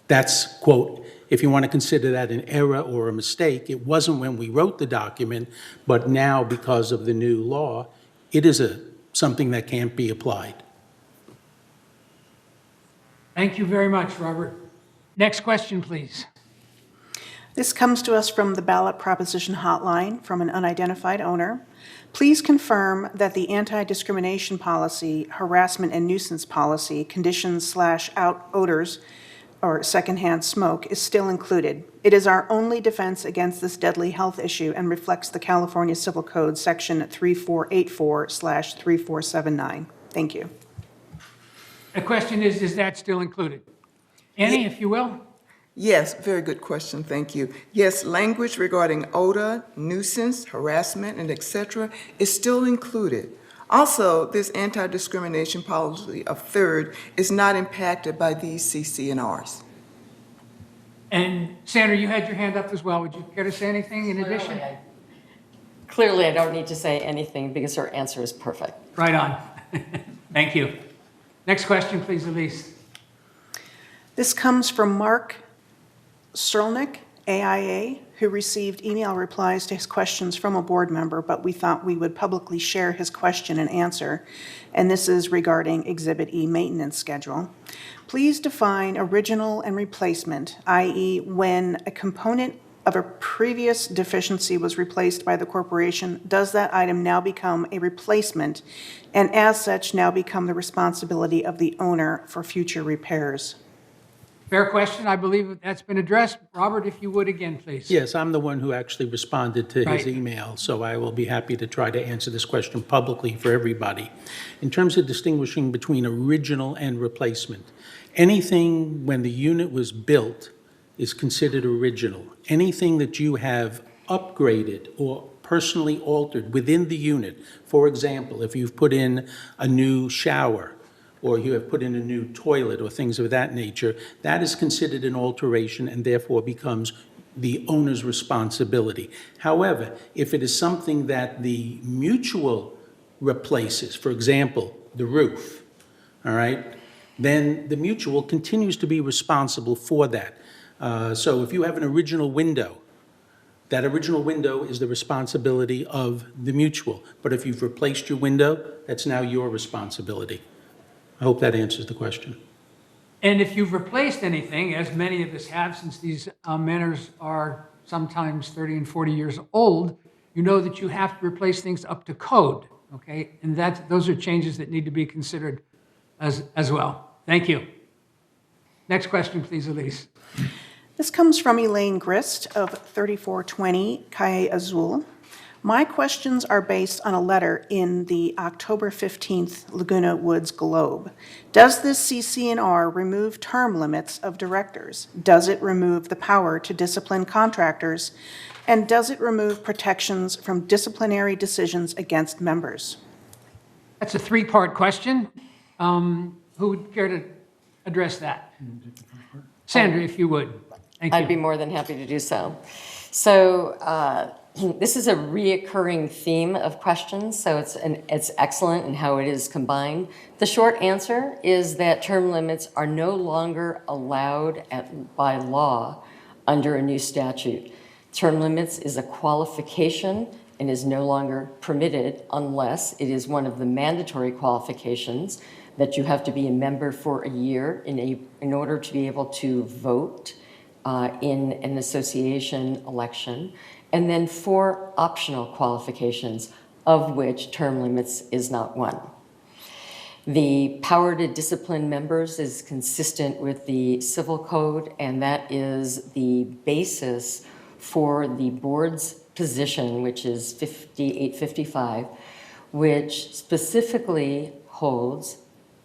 that's, quote, if you want to consider that an error or a mistake, it wasn't when we wrote the document, but now because of the new law, it is something that can't be applied. Thank you very much, Robert. Next question, please. This comes to us from the ballot proposition hotline from an unidentified owner. Please confirm that the anti-discrimination policy, harassment and nuisance policy, conditions/out odors, or secondhand smoke is still included. It is our only defense against this deadly health issue and reflects the California Civil Code section 3484/3479. Thank you. The question is that still included? Annie, if you will. Yes, very good question, thank you. Yes, language regarding odor, nuisance, harassment, and et cetera is still included. Also, this anti-discrimination policy of Third is not impacted by these CC&Rs. And Sandra, you had your hand up as well. Would you care to say anything in addition? Clearly, I don't need to say anything because her answer is perfect. Right on. Thank you. Next question, please, Elise. This comes from Mark Strelnick, AIA, who received email replies to his questions from a board member, but we thought we would publicly share his question and answer. And this is regarding Exhibit E maintenance schedule. Please define original and replacement, i.e. when a component of a previous deficiency was replaced by the corporation, does that item now become a replacement and as such now become the responsibility of the owner for future repairs? Fair question. I believe that's been addressed. Robert, if you would again, please. Yes, I'm the one who actually responded to his Right. email, so I will be happy to try to answer this question publicly for everybody. In terms of distinguishing between original and replacement, anything when the unit was built is considered original. Anything that you have upgraded or personally altered within the unit, for example, if you've put in a new shower, or you have put in a new toilet or things of that nature, that is considered an alteration and therefore becomes the owner's responsibility. However, if it is something that the mutual replaces, for example, the roof, all right, then the mutual continues to be responsible for that. So if you have an original window, that original window is the responsibility of the mutual. But if you've replaced your window, that's now your responsibility. I hope that answers the question. And if you've replaced anything, as many of us have, since these manors are sometimes 30 and 40 years old, you know that you have to replace things up to code, okay? And those are changes that need to be considered as well. Thank you. Next question, please, Elise. This comes from Elaine Grist of 3420 Calle Azul. My questions are based on a letter in the October 15th Laguna Woods Globe. Does this CC&R remove term limits of directors? Does it remove the power to discipline contractors? And does it remove protections from disciplinary decisions against members? That's a three-part question. Who would care to address that? Sandra, if you would. Thank you. I'd be more than happy to do so. So this is a reoccurring theme of questions, so it's excellent in how it is combined. The short answer is that term limits are no longer allowed by law under a new statute. Term limits is a qualification and is no longer permitted unless it is one of the mandatory qualifications that you have to be a member for a year in order to be able to vote in an association election, and then 4 optional qualifications, of which term limits is not one. The power to discipline members is consistent with the civil code, and that is the basis for the board's position, which is 5855, which specifically holds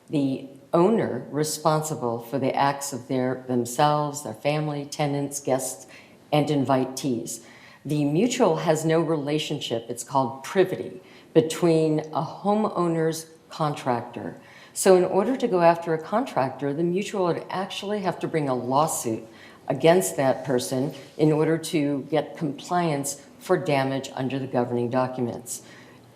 the owner responsible for the acts of themselves, their family, tenants, guests, and invitees. The mutual has no relationship, it's called privity, between a homeowner's contractor. So in order to go after a contractor, the mutual would actually have to bring a lawsuit against that person in order to get compliance for damage under the governing documents.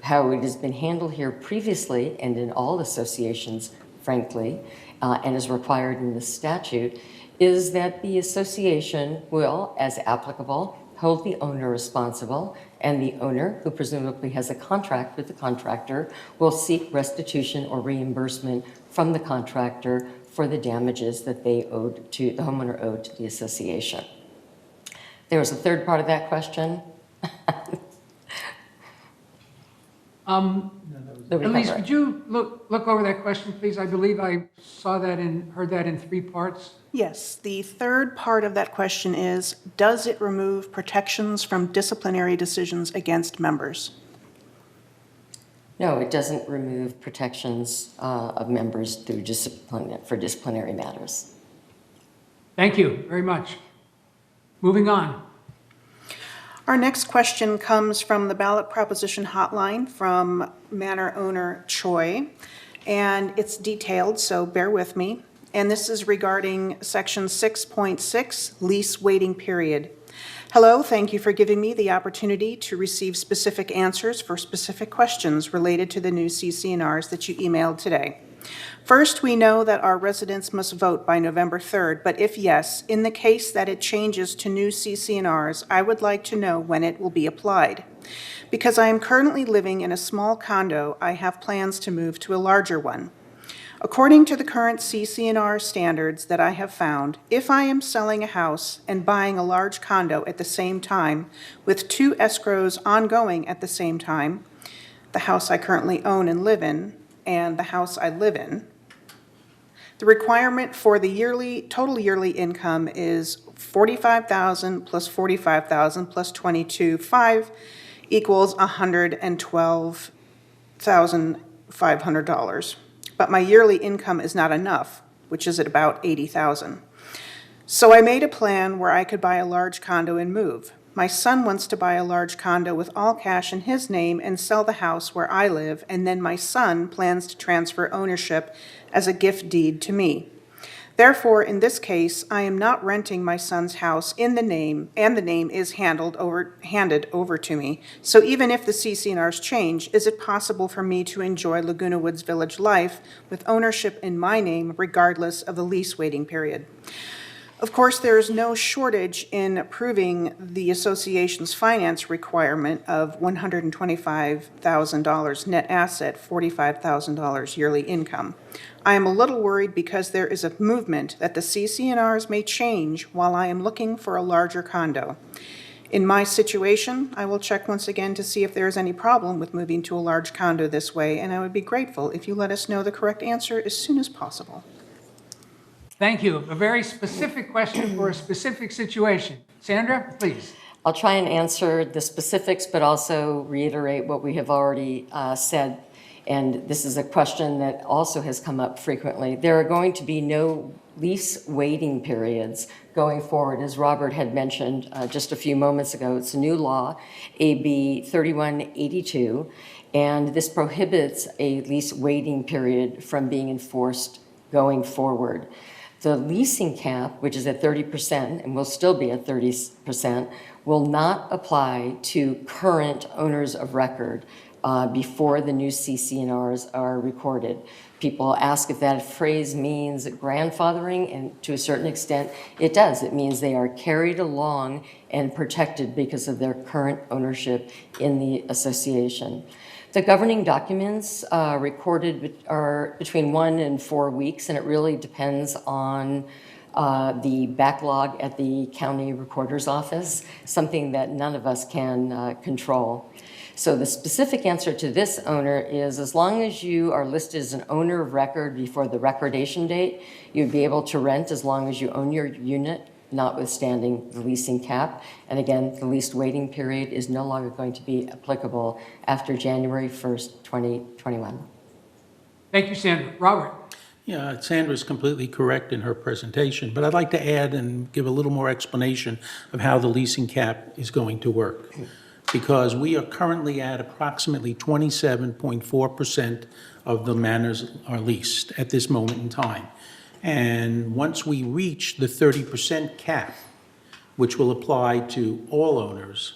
How it has been handled here previously and in all associations, frankly, and is required in the statute, is that the association will, as applicable, hold the owner responsible, and the owner, who presumably has a contract with the contractor, will seek restitution or reimbursement from the contractor for the damages that the homeowner owed to the association. There was a third part of that question. Elise, would you look over that question, please? I believe I saw that and heard that in 3 parts. Yes, the third part of that question is, does it remove protections from disciplinary decisions against members? No, it doesn't remove protections of members through for disciplinary matters. Thank you very much. Moving on. Our next question comes from the ballot proposition hotline from manor owner Choi, and it's detailed, so bear with me. And this is regarding section 6.6, lease waiting period. Hello, thank you for giving me the opportunity to receive specific answers for specific questions related to the new CC&Rs that you emailed today. First, we know that our residents must vote by November 3rd, but if yes, in the case that it changes to new CC&Rs, I would like to know when it will be applied. Because I am currently living in a small condo, I have plans to move to a larger one. According to the current CC&R standards that I have found, if I am selling a house and buying a large condo at the same time, with 2 escrows ongoing at the same time, the house I currently own and live in, and the house I live in, the requirement for the total yearly income is $45,000 plus $45,000 plus $22,500 equals $112,500. But my yearly income is not enough, which is at about $80,000. So I made a plan where I could buy a large condo and move. My son wants to buy a large condo with all cash in his name and sell the house where I live, and then my son plans to transfer ownership as a gift deed to me. Therefore, in this case, I am not renting my son's house in the name, and the name is handed over to me. So even if the CC&Rs change, is it possible for me to enjoy Laguna Woods Village life with ownership in my name regardless of the lease waiting period? Of course, there is no shortage in approving the association's finance requirement of $125,000 net asset, $45,000 yearly income. I am a little worried because there is a movement that the CC&Rs may change while I am looking for a larger condo. In my situation, I will check once again to see if there is any problem with moving to a large condo this way, and I would be grateful if you let us know the correct answer as soon as possible. Thank you. A very specific question for a specific situation. Sandra, please. I'll try and answer the specifics, but also reiterate what we have already said. And this is a question that also has come up frequently. There are going to be no lease waiting periods going forward. As Robert had mentioned just a few moments ago, it's a new law, AB 3182, and this prohibits a lease waiting period from being enforced going forward. The leasing cap, which is at 30% and will still be at 30%, will not apply to current owners of record before the new CC&Rs are recorded. People ask if that phrase means grandfathering, and to a certain extent, it does. It means they are carried along and protected because of their current ownership in the association. The governing documents recorded are between 1 and 4 weeks, and it really depends on the backlog at the county recorder's office, something that none of us can control. So the specific answer to this owner is, as long as you are listed as an owner of record before the recordation date, you'd be able to rent as long as you own your unit, notwithstanding the leasing cap. And again, the lease waiting period is no longer going to be applicable after January 1st, 2021. Thank you, Sandra. Robert. Yeah, Sandra's completely correct in her presentation, but I'd like to add and give a little more explanation of how the leasing cap is going to work. Because we are currently at approximately 27.4% of the manors are leased at this moment in time. And once we reach the 30% cap, which will apply to all owners,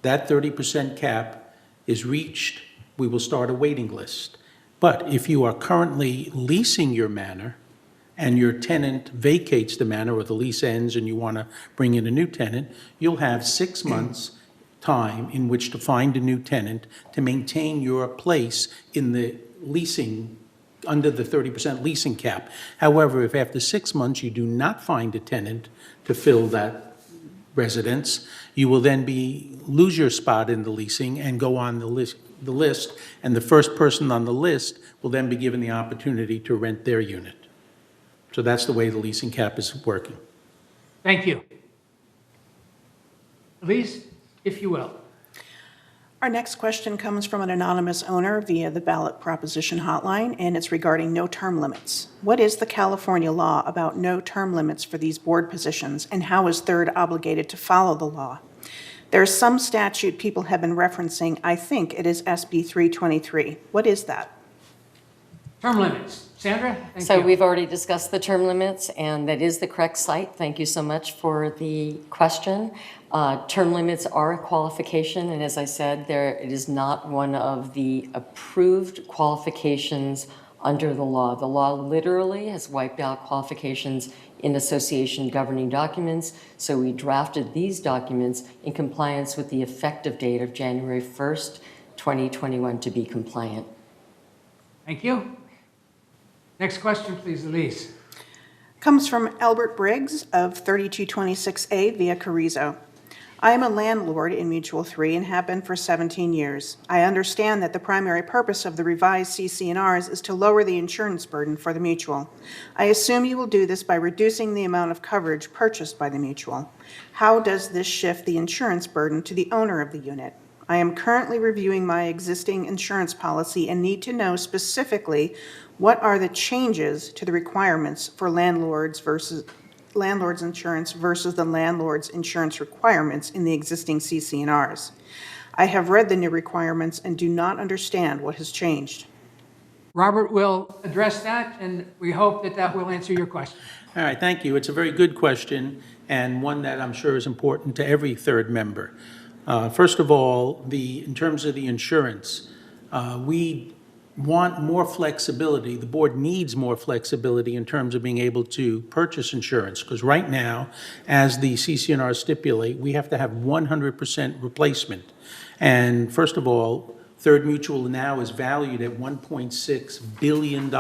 that 30% cap is reached, we will start a waiting list. But if you are currently leasing your manor and your tenant vacates the manor or the lease ends and you want to bring in a new tenant, you'll have 6 months time in which to find a new tenant to maintain your place in the leasing under the 30% leasing cap. However, if after 6 months you do not find a tenant to fill that residence, you will then lose your spot in the leasing and go on the list, and the first person on the list will then be given the opportunity to rent their unit. So that's the way the leasing cap is working. Thank you. Elise, if you will. Our next question comes from an anonymous owner via the ballot proposition hotline, and it's regarding no term limits. What is the California law about no term limits for these board positions, and how is Third obligated to follow the law? There's some statute people have been referencing. I think it is SB 323. What is that? Term limits. Sandra, thank you. So we've already discussed the term limits, and that is the correct site. Thank you so much for the question. Term limits are a qualification, and as I said, it is not one of the approved qualifications under the law. The law literally has wiped out qualifications in association governing documents, so we drafted these documents in compliance with the effective date of January 1st, 2021 to be compliant. Thank you. Next question, please, Elise. Comes from Albert Briggs of 3226A Via Carrizo. I am a landlord in Mutual 3 and have been for 17 years. I understand that the primary purpose of the revised CC&Rs is to lower the insurance burden for the mutual. I assume you will do this by reducing the amount of coverage purchased by the mutual. How does this shift the insurance burden to the owner of the unit? I am currently reviewing my existing insurance policy and need to know specifically what are the changes to the requirements for landlord's insurance versus the landlord's insurance requirements in the existing CC&Rs. I have read the new requirements and do not understand what has changed. Robert will address that, and we hope that that will answer your question. All right, thank you. It's a very good question, and one that I'm sure is important to every third member. First of all, in terms of the insurance, we want more flexibility. The board needs more flexibility in terms of being able to purchase insurance, because right now, as the CC&R stipulate, we have to have 100% replacement. And first of all, Third Mutual now is valued at $1.6 billion.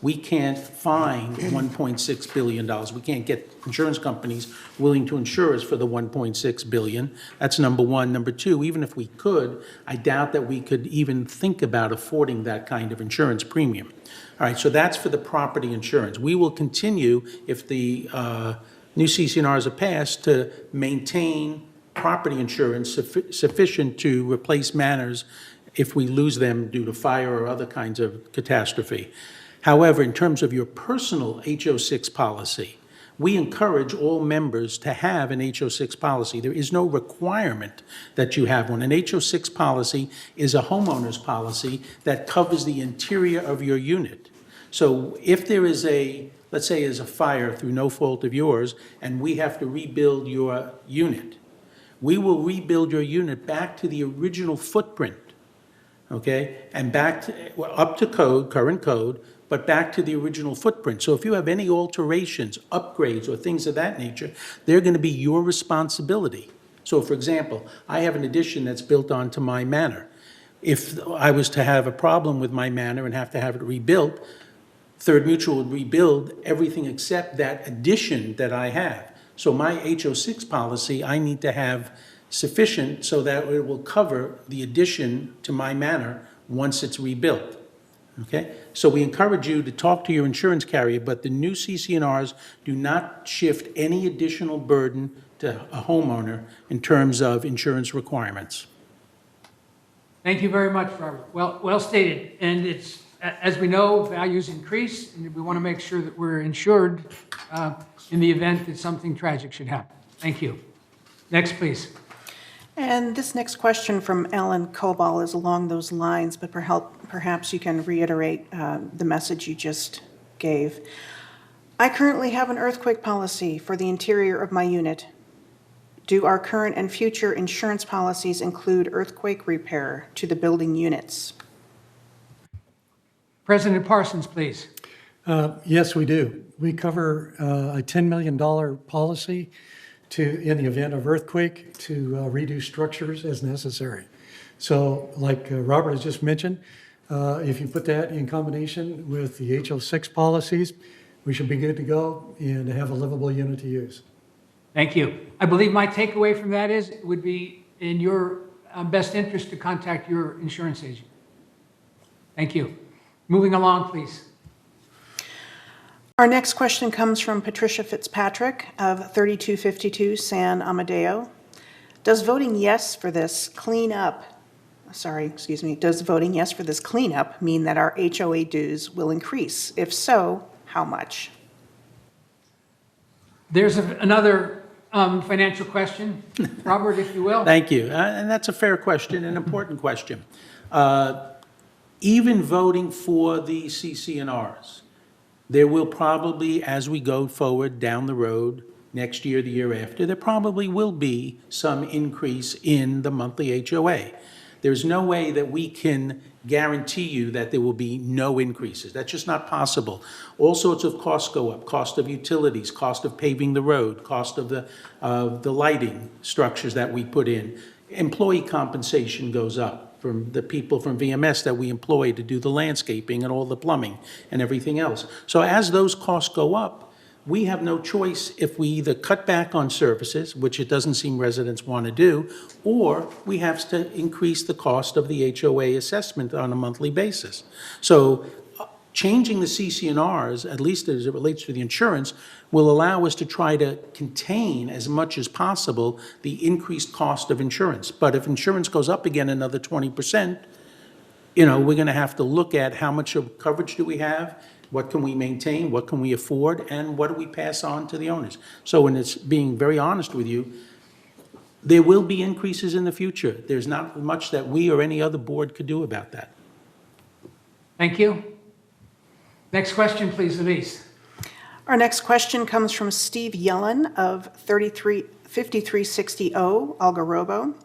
We can't find $1.6 billion. We can't get insurance companies willing to insure us for the $1.6 billion. That's number one. Number two, even if we could, I doubt that we could even think about affording that kind of insurance premium. All right, so that's for the property insurance. We will continue, if the new CC&Rs are passed, to maintain property insurance sufficient to replace manors if we lose them due to fire or other kinds of catastrophe. However, in terms of your personal HO6 policy, we encourage all members to have an HO6 policy. There is no requirement that you have one. An HO6 policy is a homeowner's policy that covers the interior of your unit. So if there is let's say there's a fire through no fault of yours, and we have to rebuild your unit, we will rebuild your unit back to the original footprint, okay? And up to code, current code, but back to the original footprint. So if you have any alterations, upgrades, or things of that nature, they're going to be your responsibility. So for example, I have an addition that's built onto my manor. If I was to have a problem with my manor and have to have it rebuilt, Third Mutual would rebuild everything except that addition that I have. So my HO6 policy, I need to have sufficient so that it will cover the addition to my manor once it's rebuilt. Okay, so we encourage you to talk to your insurance carrier, but the new CC&Rs do not shift any additional burden to a homeowner in terms of insurance requirements. Thank you very much, Robert. Well stated. And it's, as we know, values increase, and we want to make sure that we're insured in the event that something tragic should happen. Thank you. Next, please. And this next question from Ellen Kobal is along those lines, but perhaps you can reiterate the message you just gave. I currently have an earthquake policy for the interior of my unit. Do our current and future insurance policies include earthquake repair to the building units? President Parsons, please. Yes, we do. We cover a $10 million policy in the event of earthquake to redo structures as necessary. So like Robert has just mentioned, if you put that in combination with the HO6 policies, we should be good to go and have a livable unit to use. Thank you. I believe my takeaway from that is it would be in your best interest to contact your insurance agent. Thank you. Moving along, please. Our next question comes from Patricia Fitzpatrick of 3252 San Amadeo. Does voting yes for this cleanup mean that our HOA dues will increase? If so, how much? There's another financial question. Robert, if you will. Thank you. And that's a fair question, an important question. Even voting for the CC&Rs, there will probably, as we go forward down the road, next year, the year after, there probably will be some increase in the monthly HOA. There's no way that we can guarantee you that there will be no increases. That's just not possible. All sorts of costs go up, cost of utilities, cost of paving the road, cost of the lighting structures that we put in. Employee compensation goes up from the people from VMS that we employ to do the landscaping and all the plumbing and everything else. So as those costs go up, we have no choice if we either cut back on services, which it doesn't seem residents want to do, or we have to increase the cost of the HOA assessment on a monthly basis. So changing the CC&Rs, at least as it relates to the insurance, will allow us to try to contain as much as possible the increased cost of insurance. But if insurance goes up again another 20%, we're going to have to look at how much of coverage do we have, what can we maintain, what can we afford, and what do we pass on to the owners. So when it's being very honest with you, there will be increases in the future. There's not much that we or any other board could do about that. Thank you. Next question, please, Elise. Our next question comes from Steve Yellen of 5360 Algarobo.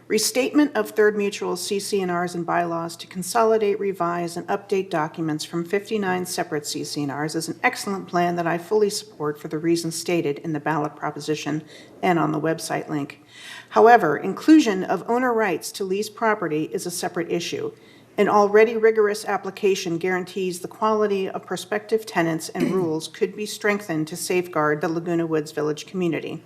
Restatement of Third Mutual CC&Rs and bylaws to consolidate, revise, and update documents from 59 separate CC&Rs is an excellent plan that I fully support for the reasons stated in the ballot proposition and on the website link. However, inclusion of owner rights to lease property is a separate issue. An already rigorous application guarantees the quality of prospective tenants and rules could be strengthened to safeguard the Laguna Woods Village community.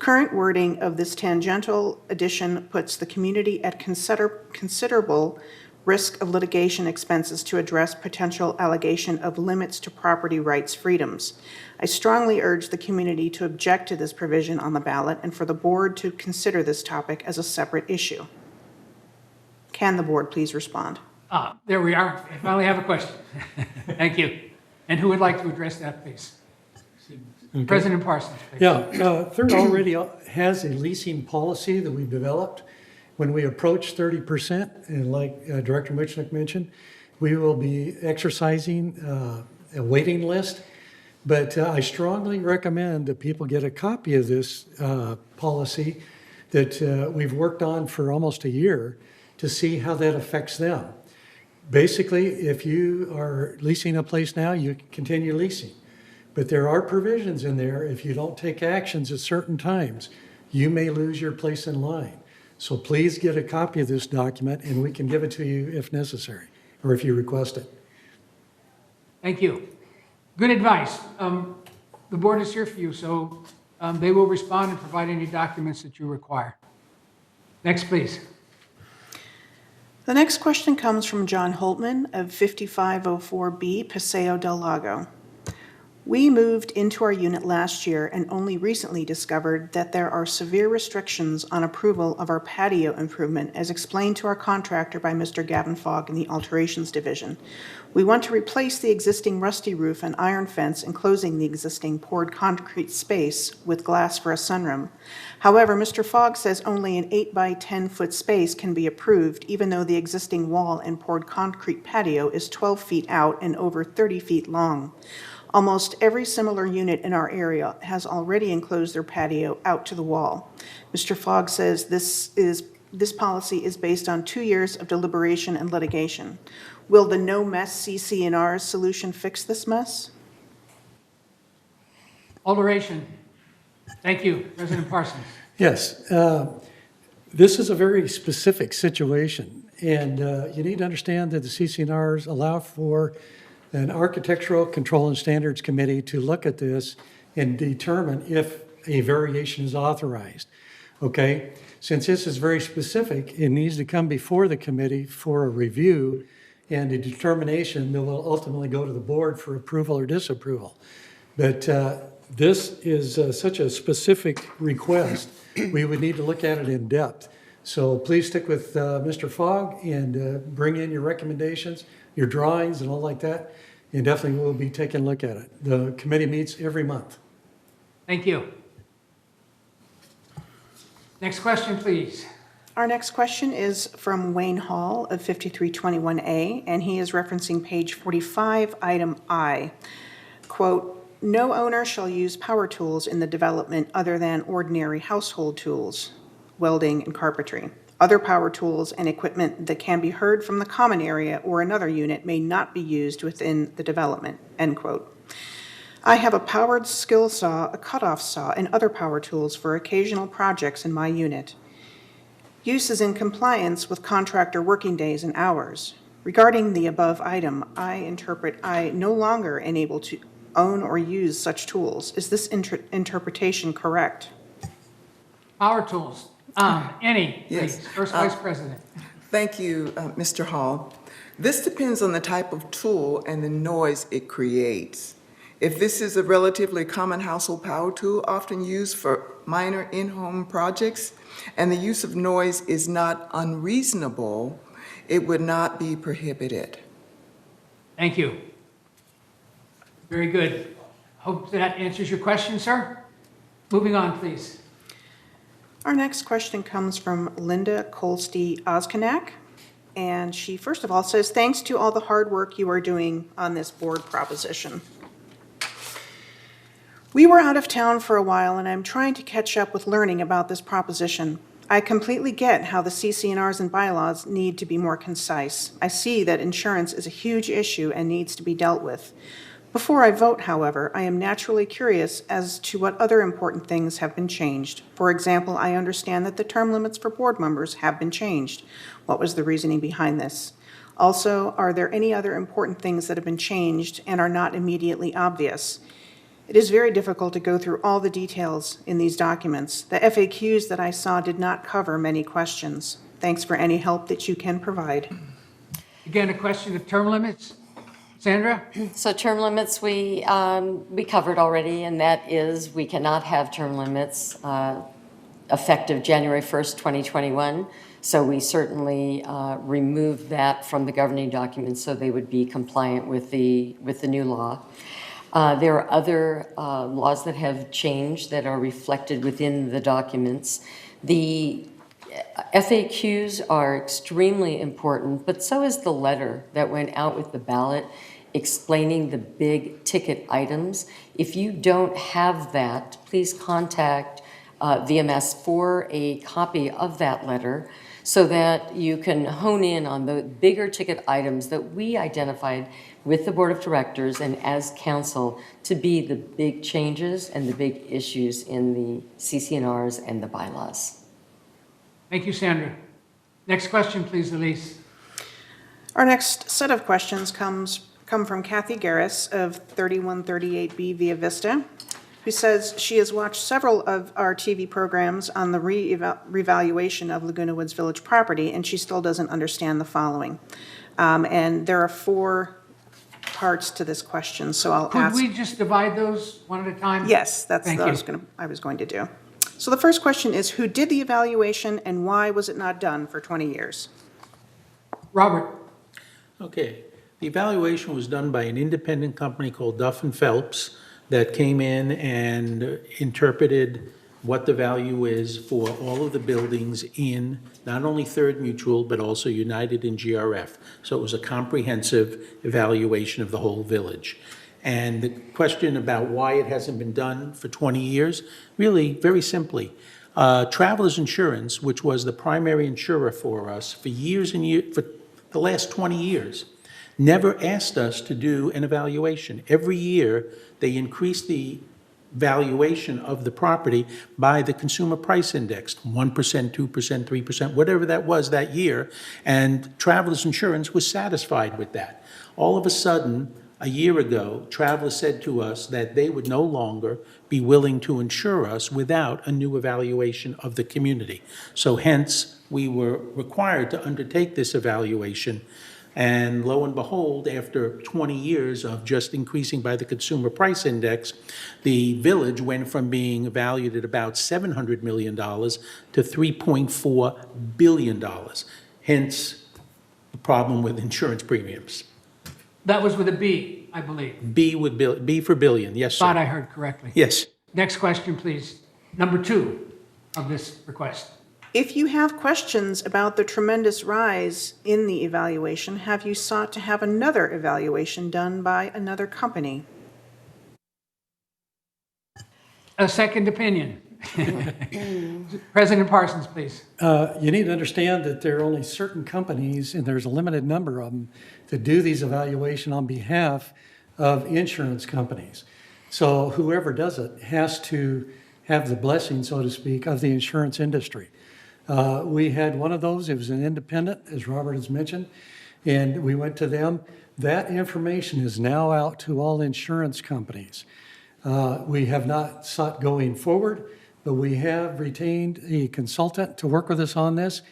Current wording of this tangential addition puts the community at considerable risk of litigation expenses to address potential allegation of limits to property rights freedoms. I strongly urge the community to object to this provision on the ballot and for the board to consider this topic as a separate issue. Can the board please respond? There we are. I finally have a question. Thank you. And who would like to address that, please? Okay. President Parsons, please. Yeah, Third already has a leasing policy that we've developed. When we approach 30%, and like Director Mitchnick mentioned, we will be exercising a waiting list. But I strongly recommend that people get a copy of this policy that we've worked on for almost a year to see how that affects them. Basically, if you are leasing a place now, you can continue leasing. But there are provisions in there, if you don't take actions at certain times, you may lose your place in line. So please get a copy of this document and we can give it to you if necessary, or if you request it. Thank you. Good advice. The board is here for you, so they will respond and provide any documents that you require. Next, please. The next question comes from John Holtman of 5504B Paseo del Lago. We moved into our unit last year and only recently discovered that there are severe restrictions on approval of our patio improvement as explained to our contractor by Mr. Gavin Fogg in the Alterations Division. We want to replace the existing rusty roof and iron fence enclosing the existing poured concrete space with glass for a sunroom. However, Mr. Fogg says only an 8 by 10 foot space can be approved even though the existing wall and poured concrete patio is 12 feet out and over 30 feet long. Almost every similar unit in our area has already enclosed their patio out to the wall. Mr. Fogg says this policy is based on 2 years of deliberation and litigation. Will the no mess CC&R solution fix this mess? Alteration. Thank you, President Parsons. Yes, this is a very specific situation, and you need to understand that the CC&Rs allow for an Architectural Control and Standards Committee to look at this and determine if a variation is authorized. Okay, since this is very specific, it needs to come before the committee for a review and a determination that will ultimately go to the board for approval or disapproval. But this is such a specific request, we would need to look at it in depth. So please stick with Mr. Fogg and bring in your recommendations, your drawings and all like that, and definitely we'll be taking a look at it. The committee meets every month. Thank you. Next question, please. Our next question is from Wayne Hall of 5321A, and he is referencing page 45, item I. Quote, "No owner shall use power tools in the development other than ordinary household tools, welding and carpentry. Other power tools and equipment that can be heard from the common area or another unit may not be used within the development," end quote. "I have a powered skill saw, a cutoff saw, and other power tools for occasional projects in my unit. Use is in compliance with contractor working days and hours. Regarding the above item, I interpret I no longer am able to own or use such tools. Is this interpretation correct?" Power tools. Annie, Yes. please, First Vice President. Thank you, Mr. Hall. This depends on the type of tool and the noise it creates. If this is a relatively common household power tool, often used for minor in-home projects, and the use of noise is not unreasonable, it would not be prohibited. Thank you. Very good. Hope that answers your question, sir. Moving on, please. Our next question comes from Linda Kolsty-Oskanak, and she first of all says, "Thanks to all the hard work you are doing on this board proposition. We were out of town for a while, and I'm trying to catch up with learning about this proposition. I completely get how the CC&Rs and bylaws need to be more concise. I see that insurance is a huge issue and needs to be dealt with. Before I vote, however, I am naturally curious as to what other important things have been changed. For example, I understand that the term limits for board members have been changed. What was the reasoning behind this? Also, are there any other important things that have been changed and are not immediately obvious? It is very difficult to go through all the details in these documents. The FAQs that I saw did not cover many questions. Thanks for any help that you can provide." Again, a question of term limits. Sandra? So term limits, we covered already, and that is we cannot have term limits effective January 1st, 2021. So we certainly removed that from the governing documents so they would be compliant with the new law. There are other laws that have changed that are reflected within the documents. The FAQs are extremely important, but so is the letter that went out with the ballot explaining the big ticket items. If you don't have that, please contact VMS for a copy of that letter so that you can hone in on the bigger ticket items that we identified with the Board of Directors and as council to be the big changes and the big issues in the CC&Rs and the bylaws. Thank you, Sandra. Next question, please, Elise. Our next set of questions come from Kathy Garris of 3138B Via Vista, who says she has watched several of our TV programs on the revaluation of Laguna Woods Village property, and she still doesn't understand the following. And there are 4 parts to this question, so I'll Could ask. we just divide those one at a time? Yes, that's Thank what you. I was going to do. So the first question is, who did the evaluation and why was it not done for 20 years? Robert? Okay, the evaluation was done by an independent company called Duff and Phelps that came in and interpreted what the value is for all of the buildings in not only Third Mutual, but also United and GRF. So it was a comprehensive evaluation of the whole village. And the question about why it hasn't been done for 20 years, really, very simply, Travelers Insurance, which was the primary insurer for us for years and years, for the last 20 years, never asked us to do an evaluation. Every year, they increased the valuation of the property by the consumer price index, 1%, 2%, 3%, whatever that was that year, and Travelers Insurance was satisfied with that. All of a sudden, a year ago, Travelers said to us that they would no longer be willing to insure us without a new evaluation of the community. So hence, we were required to undertake this evaluation. And lo and behold, after 20 years of just increasing by the consumer price index, the village went from being valued at about $700 million to $3.4 billion. Hence, the problem with insurance premiums. That was with a B, I believe. B for billion, yes, sir. Thought I heard correctly. Yes. Next question, please. Number 2 of this request. If you have questions about the tremendous rise in the evaluation, have you sought to have another evaluation done by another company? A second opinion. President Parsons, please. You need to understand that there are only certain companies, and there's a limited number of them, that do these evaluation on behalf of insurance companies. So whoever does it has to have the blessing, so to speak, of the insurance industry. We had one of those. It was an independent, as Robert has mentioned, and we went to them. That information is now out to all insurance companies. We have not sought going forward, but we have retained a consultant to work with us on this.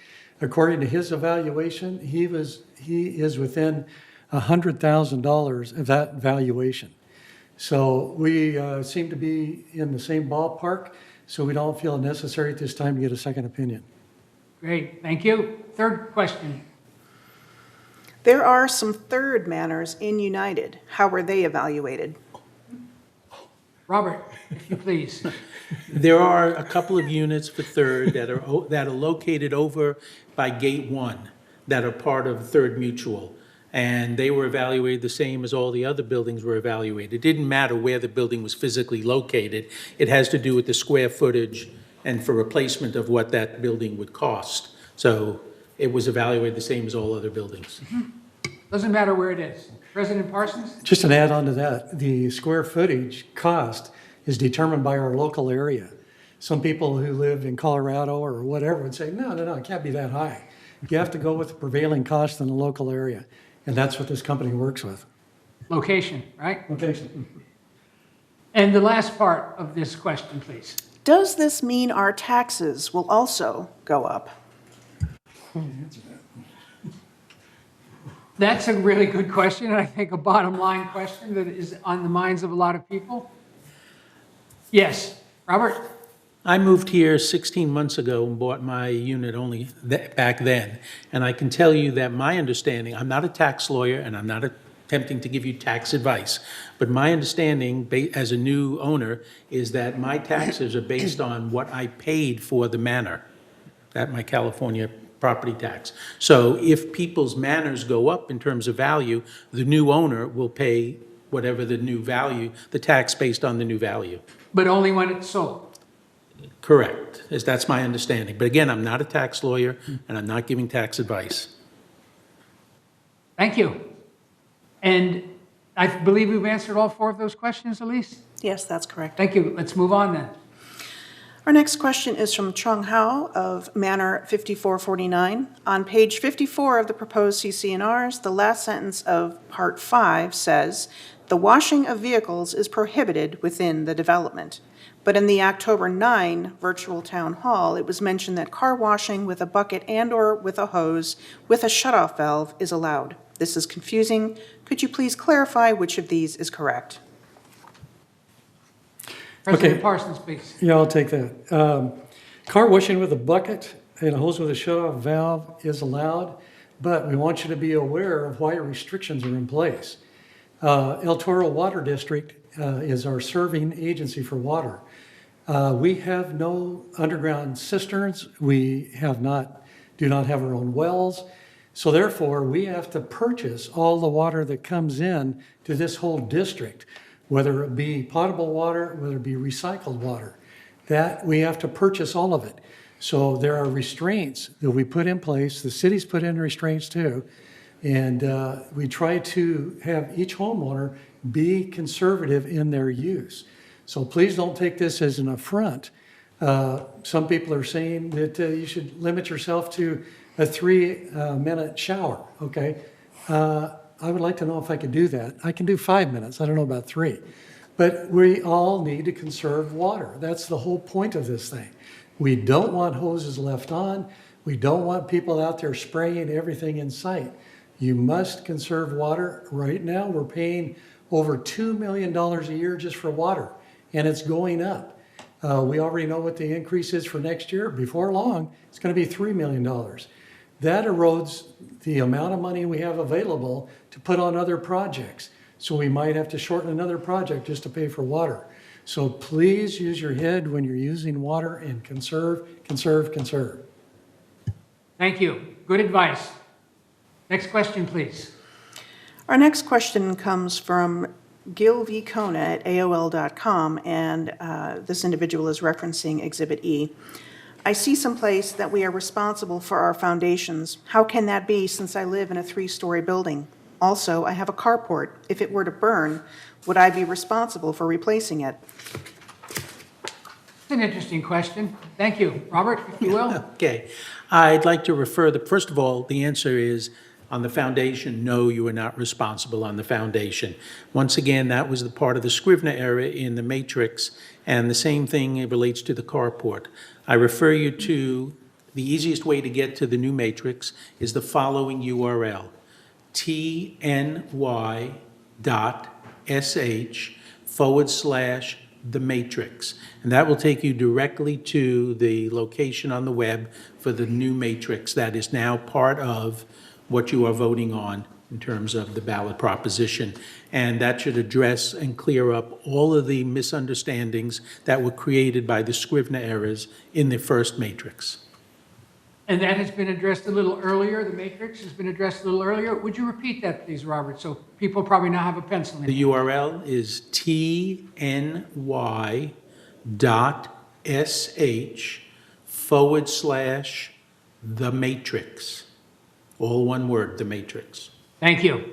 According to his evaluation, he is within $100,000 of that valuation. So we seem to be in the same ballpark, so we don't feel necessary at this time to get a second opinion. Great, thank you. Third question. There are some third manors in United. How were they evaluated? Robert, if you please. There are a couple of units for Third that are located over by Gate 1 that are part of Third Mutual. And they were evaluated the same as all the other buildings were evaluated. It didn't matter where the building was physically located. It has to do with the square footage and for replacement of what that building would cost. So it was evaluated the same as all other buildings. Doesn't matter where it is. President Parsons? Just an add-on to that, the square footage cost is determined by our local area. Some people who live in Colorado or whatever would say, no, it can't be that high. You have to go with the prevailing cost in the local area, and that's what this company works with. Location, right? Location. And the last part of this question, please. Does this mean our taxes will also go up? That's a really good question, and I think a bottom line question that is on the minds of a lot of people. Yes, Robert? I moved here 16 months ago and bought my unit only back then. And I can tell you that my understanding, I'm not a tax lawyer and I'm not attempting to give you tax advice, but my understanding as a new owner is that my taxes are based on what I paid for the manor, that my California property tax. So if people's manors go up in terms of value, the new owner will pay whatever the new value, the tax based on the new value. But only when it's sold. Correct, that's my understanding. But again, I'm not a tax lawyer, and I'm not giving tax advice. Thank you. And I believe we've answered all four of those questions, Elise? Yes, that's correct. Thank you. Let's move on then. Our next question is from Chung Hao of Manor 5449. On page 54 of the proposed CC&Rs, the last sentence of Part 5 says, "The washing of vehicles is prohibited within the development." But in the October 9 virtual town hall, it was mentioned that car washing with a bucket and/or with a hose with a shutoff valve is allowed. This is confusing. Could you please clarify which of these is correct? President Okay. Parsons, please. Yeah, I'll take that. Car washing with a bucket and a hose with a shut-off valve is allowed, but we want you to be aware of why restrictions are in place. El Toro Water District is our serving agency for water. We have no underground cisterns. We do not have our own wells. So therefore, we have to purchase all the water that comes in to this whole district, whether it be potable water, whether it be recycled water. That we have to purchase all of it. So there are restraints that we put in place. The city's put in restraints too. And we try to have each homeowner be conservative in their use. So please don't take this as an affront. Some people are saying that you should limit yourself to a 3-minute shower, okay? I would like to know if I could do that. I can do 5 minutes, I don't know about 3. But we all need to conserve water. That's the whole point of this thing. We don't want hoses left on. We don't want people out there spraying everything in sight. You must conserve water. Right now, we're paying over $2 million a year just for water, and it's going up. We already know what the increase is for next year. Before long, it's going to be $3 million. That erodes the amount of money we have available to put on other projects. So we might have to shorten another project just to pay for water. So please use your head when you're using water and conserve, conserve, conserve. Thank you. Good advice. Next question, please. Our next question comes from gilvcona@aol.com, and this individual is referencing Exhibit E. I see someplace that we are responsible for our foundations. How can that be since I live in a 3-story building? Also, I have a carport. If it were to burn, would I be responsible for replacing it? It's an interesting question. Thank you. Robert, if you will. Okay. I'd like to refer, first of all, the answer is on the foundation, no, you are not responsible on the foundation. Once again, that was the part of the Scrivener error in the matrix, and the same thing relates to the carport. I refer you to the easiest way to get to the new matrix is the following URL, tny.sh/the matrix. And that will take you directly to the location on the web for the new matrix that is now part of what you are voting on in terms of the ballot proposition. And that should address and clear up all of the misunderstandings that were created by the Scrivener errors in the first matrix. And that has been addressed a little earlier. The matrix has been addressed a little earlier. Would you repeat that, please, Robert, so people probably now have a pencil in The URL is tny.sh/the matrix. All one word, the matrix. Thank you.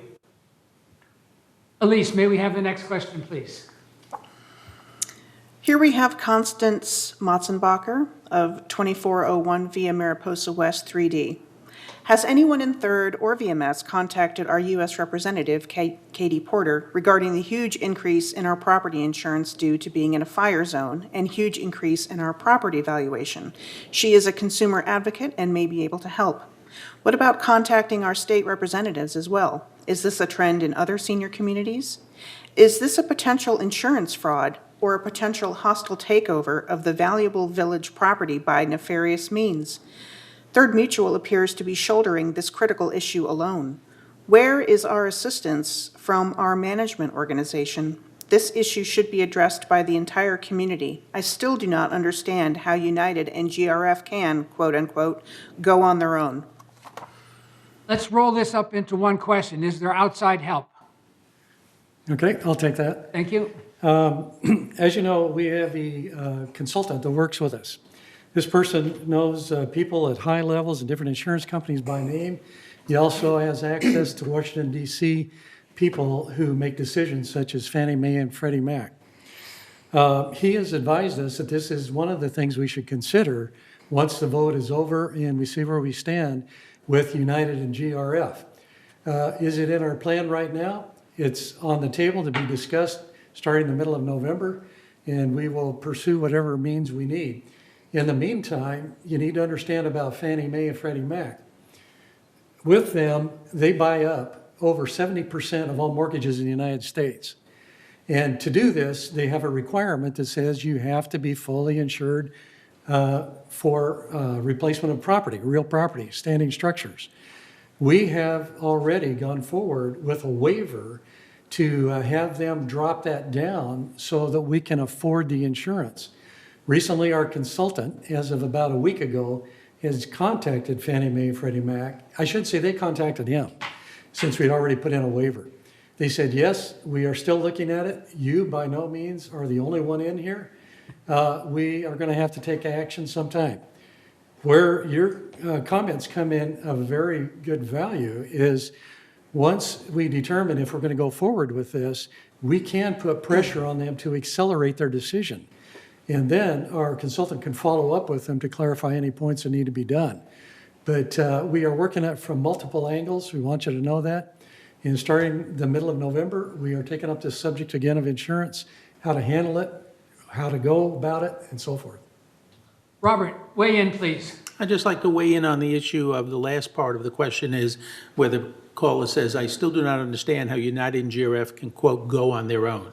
Elise, may we have the next question, please? Here we have Constance Motzenbacher of 2401 Via Mariposa West 3D. Has anyone in Third or VMS contacted our U.S. Representative, Katie Porter, regarding the huge increase in our property insurance due to being in a fire zone and huge increase in our property valuation? She is a consumer advocate and may be able to help. What about contacting our state representatives as well? Is this a trend in other senior communities? Is this a potential insurance fraud or a potential hostile takeover of the valuable village property by nefarious means? Third Mutual appears to be shouldering this critical issue alone. Where is our assistance from our management organization? This issue should be addressed by the entire community. I still do not understand how United and GRF can, quote unquote, go on their own. Let's roll this up into one question. Is there outside help? Okay, I'll take that. Thank you. As you know, we have a consultant that works with us. This person knows people at high levels in different insurance companies by name. He also has access to Washington, D.C. people who make decisions such as Fannie Mae and Freddie Mac. He has advised us that this is one of the things we should consider once the vote is over and we see where we stand with United and GRF. Is it in our plan right now? It's on the table to be discussed starting the middle of November, and we will pursue whatever means we need. In the meantime, you need to understand about Fannie Mae and Freddie Mac. With them, they buy up over 70% of all mortgages in the United States. And to do this, they have a requirement that says you have to be fully insured for replacement of property, real property, standing structures. We have already gone forward with a waiver to have them drop that down so that we can afford the insurance. Recently, our consultant, as of about a week ago, has contacted Fannie Mae and Freddie Mac. I should say they contacted him since we'd already put in a waiver. They said, yes, we are still looking at it. You, by no means, are the only one in here. We are going to have to take action sometime. Where your comments come in of very good value is once we determine if we're going to go forward with this, we can put pressure on them to accelerate their decision. And then our consultant can follow up with them to clarify any points that need to be done. But we are working at it from multiple angles. We want you to know that. And starting the middle of November, we are taking up this subject again of insurance, how to handle it, how to go about it, and so forth. Robert, weigh in, please. I'd just like to weigh in on the issue of the last part of the question is where the caller says, I still do not understand how United and GRF can, quote, go on their own.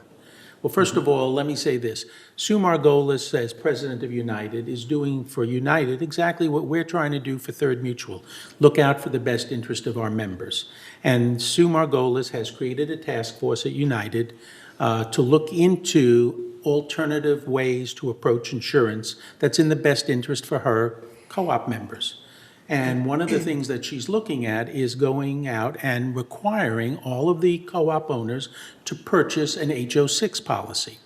Well, first of all, let me say this. Sue Margolis, as president of United, is doing for United exactly what we're trying to do for Third Mutual, look out for the best interest of our members. And Sue Margolis has created a task force at United to look into alternative ways to approach insurance that's in the best interest for her co-op members. And one of the things that she's looking at is going out and requiring all of the co-op owners to purchase an HO6 policy.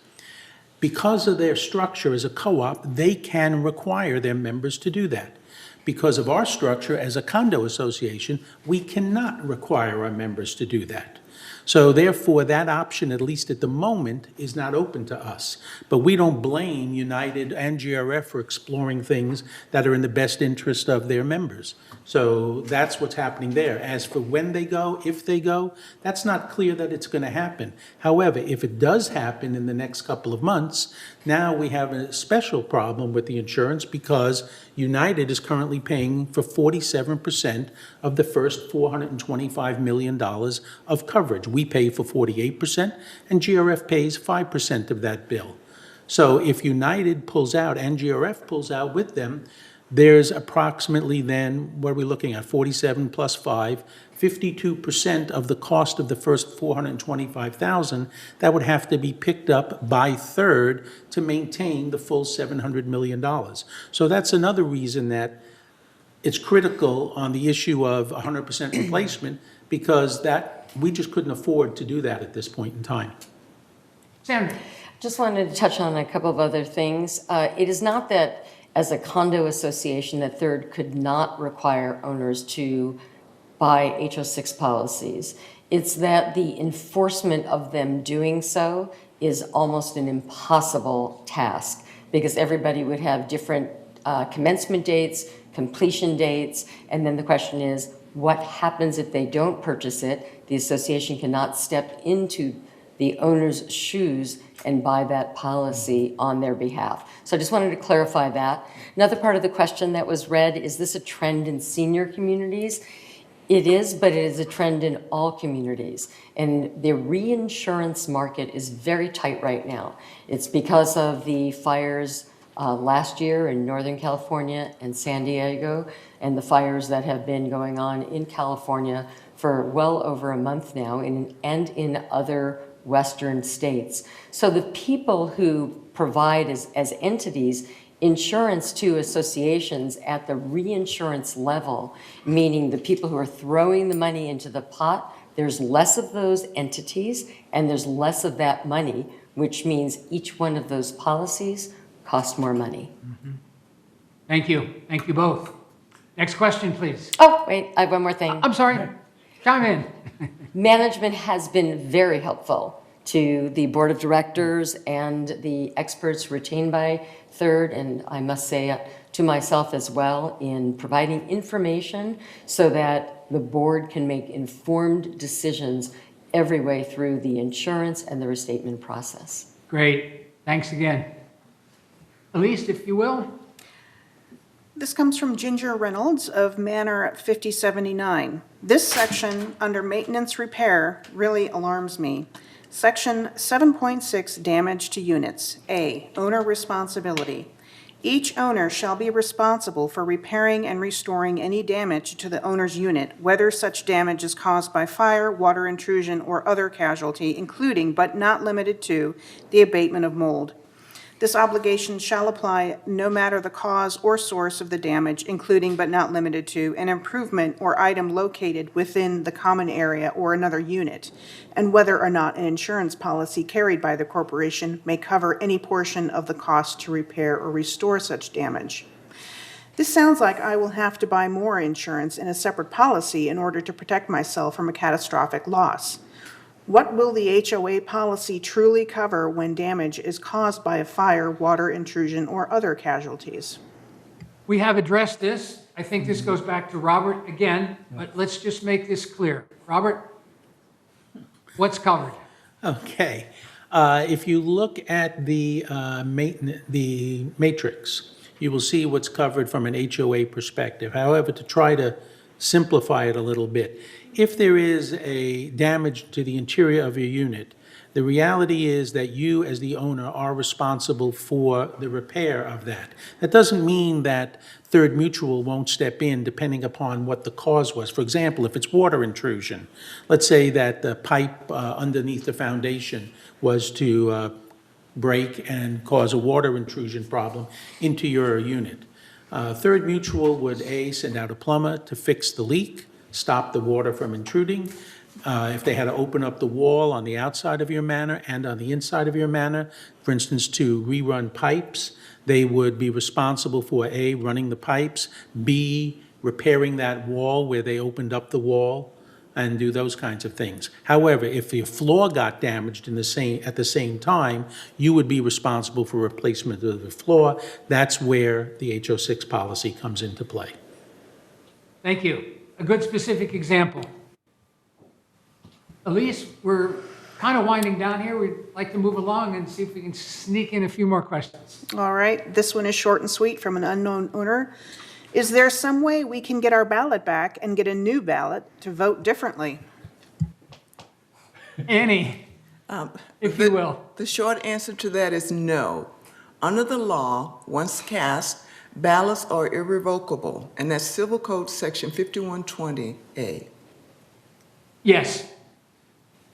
Because of their structure as a co-op, they can require their members to do that. Because of our structure as a condo association, we cannot require our members to do that. So therefore, that option, at least at the moment, is not open to us. But we don't blame United and GRF for exploring things that are in the best interest of their members. So that's what's happening there. As for when they go, if they go, that's not clear that it's going to happen. However, if it does happen in the next couple of months, now we have a special problem with the insurance because United is currently paying for 47% of the first $425 million of coverage. We pay for 48%, and GRF pays 5% of that bill. So if United pulls out and GRF pulls out with them, there's approximately then, what are we looking at, 47 plus 5, 52% of the cost of the first 425,000 that would have to be picked up by Third to maintain the full $700 million. So that's another reason that it's critical on the issue of 100% replacement, because that we just couldn't afford to do that at this point in time. Sandra? Just wanted to touch on a couple of other things. It is not that as a condo association that Third could not require owners to buy HO6 policies. It's that the enforcement of them doing so is almost an impossible task because everybody would have different commencement dates, completion dates, and then the question is, what happens if they don't purchase it? The association cannot step into the owner's shoes and buy that policy on their behalf. So I just wanted to clarify that. Another part of the question that was read, is this a trend in senior communities? It is, but it is a trend in all communities. And the reinsurance market is very tight right now. It's because of the fires last year in Northern California and San Diego, and the fires that have been going on in California for well over a month now, and in other Western states. So the people who provide as entities insurance to associations at the reinsurance level, meaning the people who are throwing the money into the pot, there's less of those entities and there's less of that money, which means each one of those policies costs more money. Mm-hmm. Thank you. Thank you both. Next question, please. Oh, wait, I have one more thing. I'm sorry. Chime in. Management has been very helpful to the board of directors and the experts retained by Third, and I must say to myself as well, in providing information so that the board can make informed decisions every way through the insurance and the restatement process. Great. Thanks again. Elise, if you will. This comes from Ginger Reynolds of Manor 5079. This section under maintenance repair really alarms me. Section 7.6, damage to units. A, owner responsibility. Each owner shall be responsible for repairing and restoring any damage to the owner's unit, whether such damage is caused by fire, water intrusion, or other casualty, including but not limited to the abatement of mold. This obligation shall apply no matter the cause or source of the damage, including but not limited to an improvement or item located within the common area or another unit, and whether or not an insurance policy carried by the corporation may cover any portion of the cost to repair or restore such damage. This sounds like I will have to buy more insurance in a separate policy in order to protect myself from a catastrophic loss. What will the HOA policy truly cover when damage is caused by a fire, water intrusion, or other casualties? We have addressed this. I think this goes back to Robert again, but let's just make this clear. Robert, what's covered? Okay. If you look at the matrix, you will see what's covered from an HOA perspective. However, to try to simplify it a little bit, if there is a damage to the interior of your unit, the reality is that you as the owner are responsible for the repair of that. That doesn't mean that Third Mutual won't step in depending upon what the cause was. For example, if it's water intrusion, let's say that the pipe underneath the foundation was to break and cause a water intrusion problem into your unit. Third Mutual would, A, send out a plumber to fix the leak, stop the water from intruding. If they had to open up the wall on the outside of your manor and on the inside of your manor, for instance, to rerun pipes, they would be responsible for, A, running the pipes, B, repairing that wall where they opened up the wall, and do those kinds of things. However, if your floor got damaged at the same time, you would be responsible for replacement of the floor. That's where the HO6 policy comes into play. Thank you. A good specific example. Elise, we're kind of winding down here. We'd like to move along and see if we can sneak in a few more questions. All right, this one is short and sweet from an unknown owner. Is there some way we can get our ballot back and get a new ballot to vote differently? Annie, if you will. The short answer to that is no. Under the law, once cast, ballots are irrevocable, and that's Civil Code Section 5120A. Yes.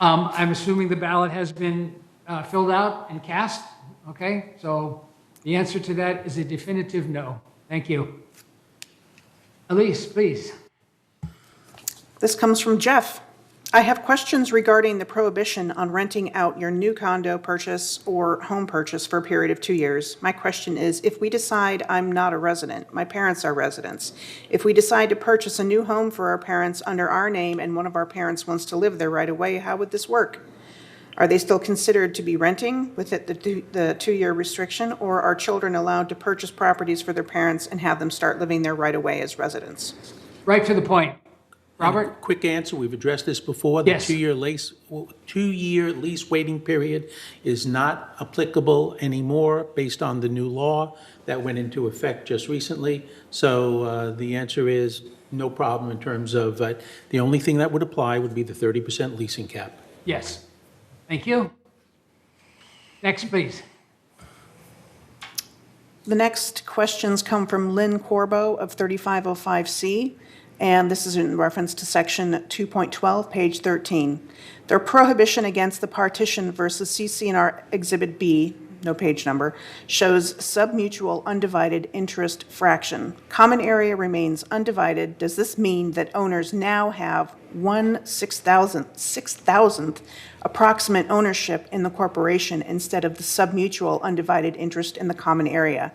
I'm assuming the ballot has been filled out and cast. Okay, so the answer to that is a definitive no. Thank you. Elise, please. This comes from Jeff. I have questions regarding the prohibition on renting out your new condo purchase or home purchase for a period of 2 years. My question is, if we decide I'm not a resident, my parents are residents, if we decide to purchase a new home for our parents under our name and one of our parents wants to live there right away, how would this work? Are they still considered to be renting with it the 2-year restriction, or are children allowed to purchase properties for their parents and have them start living there right away as residents? Right to the point. Robert? Quick answer, we've addressed this before. Yes. The two-year lease waiting period is not applicable anymore based on the new law that went into effect just recently. So the answer is no problem in terms of, the only thing that would apply would be the 30% leasing cap. Yes. Thank you. Next, please. The next questions come from Lynn Corbo of 3505C, and this is in reference to section 2.12, page 13. Their prohibition against the partition versus CC&R Exhibit B, no page number, shows submutual undivided interest fraction. Common area remains undivided. Does this mean that owners now have 1/6,000th approximate ownership in the corporation instead of the submutual undivided interest in the common area?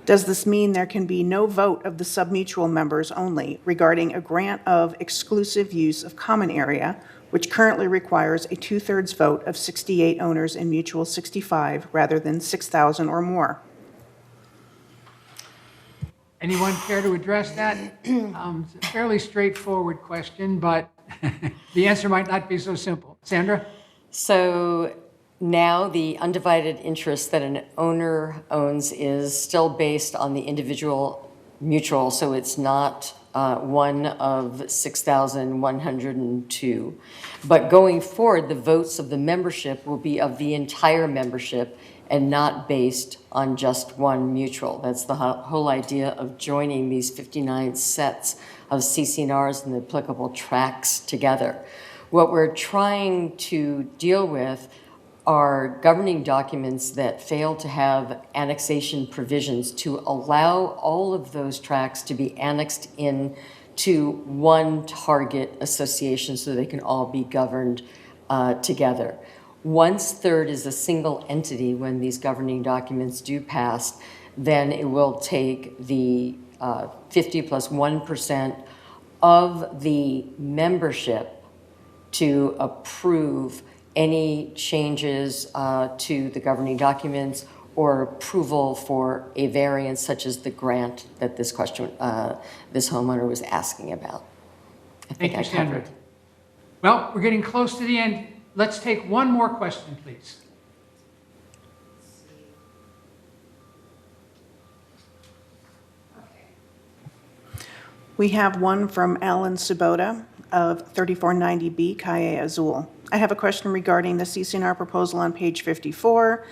Does this mean there can be no vote of the submutual members only regarding a grant of exclusive use of common area, which currently requires a 2/3 vote of 68 owners in mutual 65 rather than 6,000 or more? Anyone care to address that? It's a fairly straightforward question, but the answer might not be so simple. Sandra? So now the undivided interest that an owner owns is still based on the individual mutual, so it's not one of 6,102. But going forward, the votes of the membership will be of the entire membership and not based on just one mutual. That's the whole idea of joining these 59 sets of CC&Rs and the applicable tracts together. What we're trying to deal with are governing documents that fail to have annexation provisions to allow all of those tracts to be annexed in to one target association so they can all be governed together. Once third is a single entity when these governing documents do pass, then it will take the 50 plus 1% of the membership to approve any changes to the governing documents or approval for a variance such as the grant that this homeowner was asking about. Thank you, Sandra. Well, we're getting close to the end. Let's take one more question, please. We have one from Alan Subota of 3490B Calle Azul. I have a question regarding the CC&R proposal on page 54,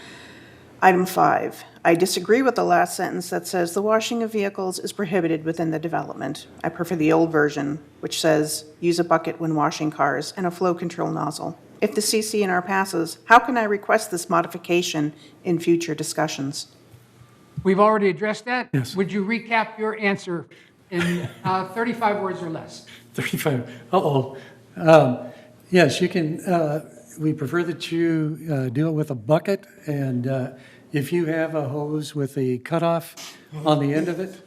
item 5. I disagree with the last sentence that says the washing of vehicles is prohibited within the development. I prefer the old version, which says use a bucket when washing cars and a flow control nozzle. If the CC&R passes, how can I request this modification in future discussions? We've already addressed that. Yes. Would you recap your answer in 35 words or less? 35, uh-oh. Yes, you can, we prefer that you do it with a bucket, and if you have a hose with a cutoff on the end of it,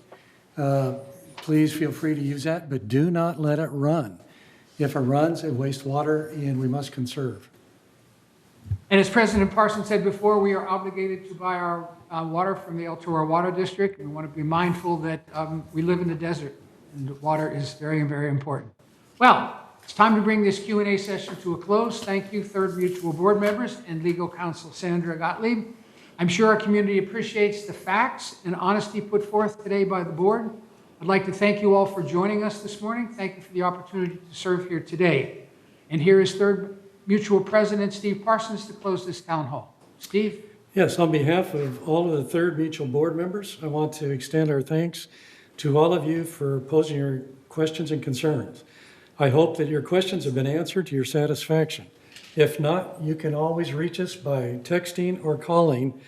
please feel free to use that, but do not let it run. If it runs, it wastes water, and we must conserve. And as President Parsons said before, we are obligated to buy our water from the El Toro Water District. We want to be mindful that we live in the desert, and water is very, very important. Well, it's time to bring this Q&A session to a close. Thank you, Third Mutual Board members and legal counsel Sandra Gottlieb. I'm sure our community appreciates the facts and honesty put forth today by the board. I'd like to thank you all for joining us this morning. Thank you for the opportunity to serve here today. And here is Third Mutual President Steve Parsons to close this town hall. Steve? Yes, on behalf of all of the Third Mutual Board members, I want to extend our thanks to all of you for posing your questions and concerns. I hope that your questions have been answered to your satisfaction. If not, you can always reach us by texting or calling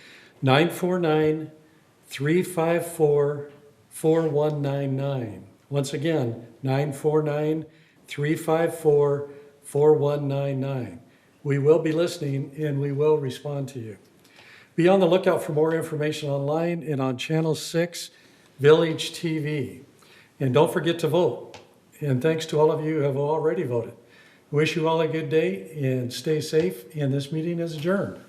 949-354-4199. Once again, 949-354-4199. We will be listening and we will respond to you. Be on the lookout for more information online and on Channel 6 Village TV. And don't forget to vote. And thanks to all of you who have already voted. Wish you all a good day and stay safe. And this meeting is adjourned.